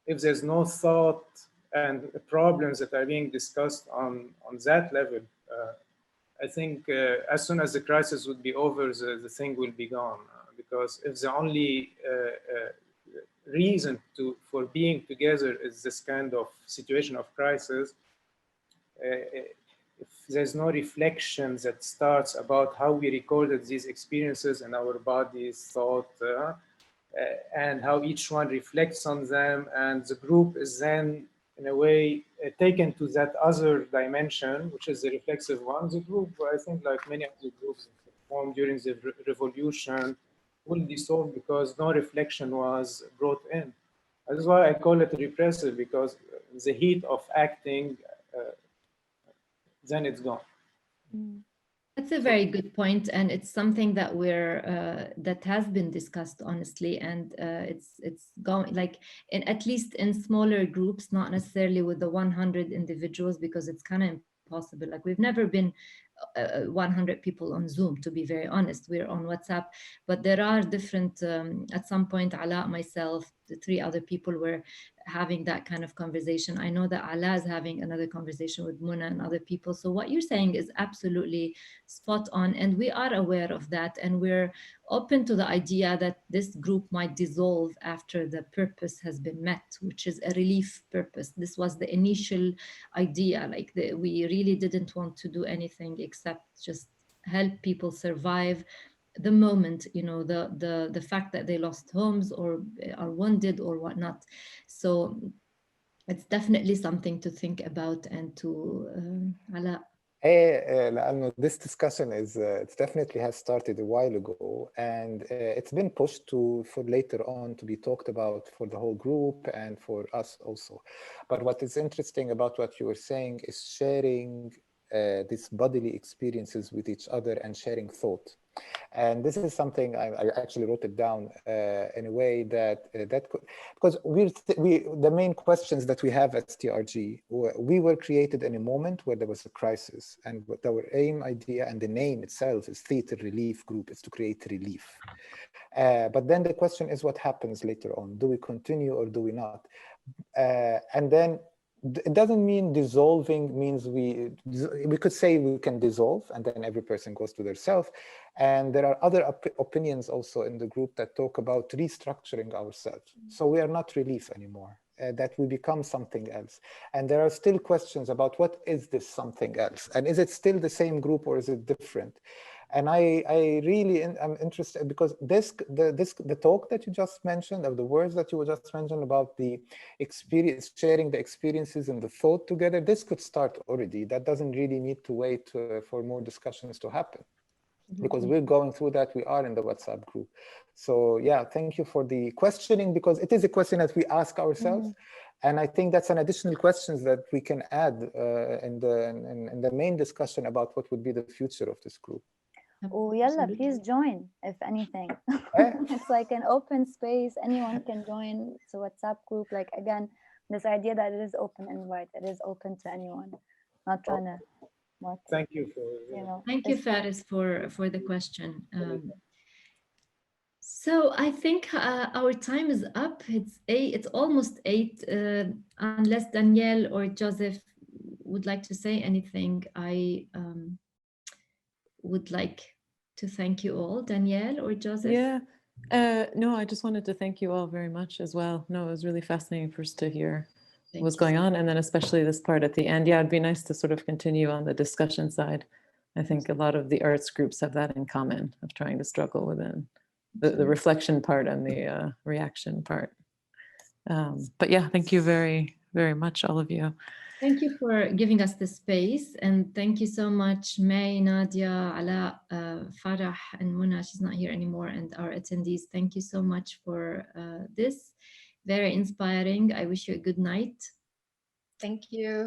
Speaker 8: if there's no thought and problems that are being discussed on that level, I think as soon as the crisis would be over, the thing will be gone. Because if the only reason for being together is this kind of situation of crisis, if there's no reflection that starts about how we recorded these experiences and our bodies, thought, and how each one reflects on them, and the group is then in a way taken to that other dimension, which is the reflexive one. The group, I think, like many other groups formed during the revolution, will dissolve because no reflection was brought in. That's why I call it repressive, because the heat of acting, then it's gone.
Speaker 1: That's a very good point, and it's something that that has been discussed honestly, and it's going like at least in smaller groups, not necessarily with the 100 individuals, because it's kind of impossible. Like we've never been 100 people on Zoom, to be very honest. We're on WhatsApp, but there are different, at some point, Alaa, myself, the 3 other people were having that kind of conversation. I know that Alaa is having another conversation with Muna and other people. So what you're saying is absolutely spot on. And we are aware of that. And we're open to the idea that this group might dissolve after the purpose has been met, which is a relief purpose. This was the initial idea. Like we really didn't want to do anything except just help people survive the moment, you know, the fact that they lost homes or are wounded or whatnot. So it's definitely something to think about and to Alaa.
Speaker 2: This discussion is it definitely has started a while ago, and it's been pushed for later on to be talked about for the whole group and for us also. But what is interesting about what you were saying is sharing these bodily experiences with each other and sharing thought. And this is something I actually wrote it down in a way that could, because the main questions that we have at TRG, we were created in a moment where there was a crisis, and what our aim, idea, and the name itself is Theater Relief Group, is to create relief. But then the question is, what happens later on? Do we continue or do we not? And then it doesn't mean dissolving means we could say we can dissolve and then every person goes to their self. And there are other opinions also in the group that talk about restructuring ourselves. So we are not relief anymore, that we become something else. And there are still questions about what is this something else? And is it still the same group or is it different? And I really am interested because the talk that you just mentioned, or the words that you just mentioned about the experience, sharing the experiences and the thought together, this could start already. That doesn't really need to wait for more discussions to happen. Because we're going through that, we are in the WhatsApp group. So yeah, thank you for the questioning, because it is a question that we ask ourselves. And I think that's an additional question that we can add in the main discussion about what would be the future of this group.
Speaker 5: Oh, yalla,
Speaker 1: Absolutely.
Speaker 5: please join, if anything. It's like an open space. Anyone can join. It's a WhatsApp group. Like, again, this idea that it is open invite, it is open to anyone. Not trying to, what,
Speaker 8: Thank you for
Speaker 5: you know.
Speaker 1: Thank you,
Speaker 5: it's-
Speaker 1: Faris, for the question. So I think our time is up. It's almost 8. Unless Danielle or Joseph would like to say anything, I would like to thank you all. Danielle or Joseph?
Speaker 9: Yeah. No, I just wanted to thank you all very much as well. No, it was really fascinating for us to hear what's going on, and then especially this part at the end. Yeah, it'd be nice to sort of continue on the discussion side. I think a lot of the arts groups have that in common, of trying to struggle within the reflection part and the reaction part. But yeah, thank you very, very much, all of you.
Speaker 1: Thank you for giving us the space, and thank you so much, May, Nadia, Alaa, Farah, and Muna. She's not here anymore, and our attendees. Thank you so much for this. Very inspiring. I wish you a good night.
Speaker 4: Thank you.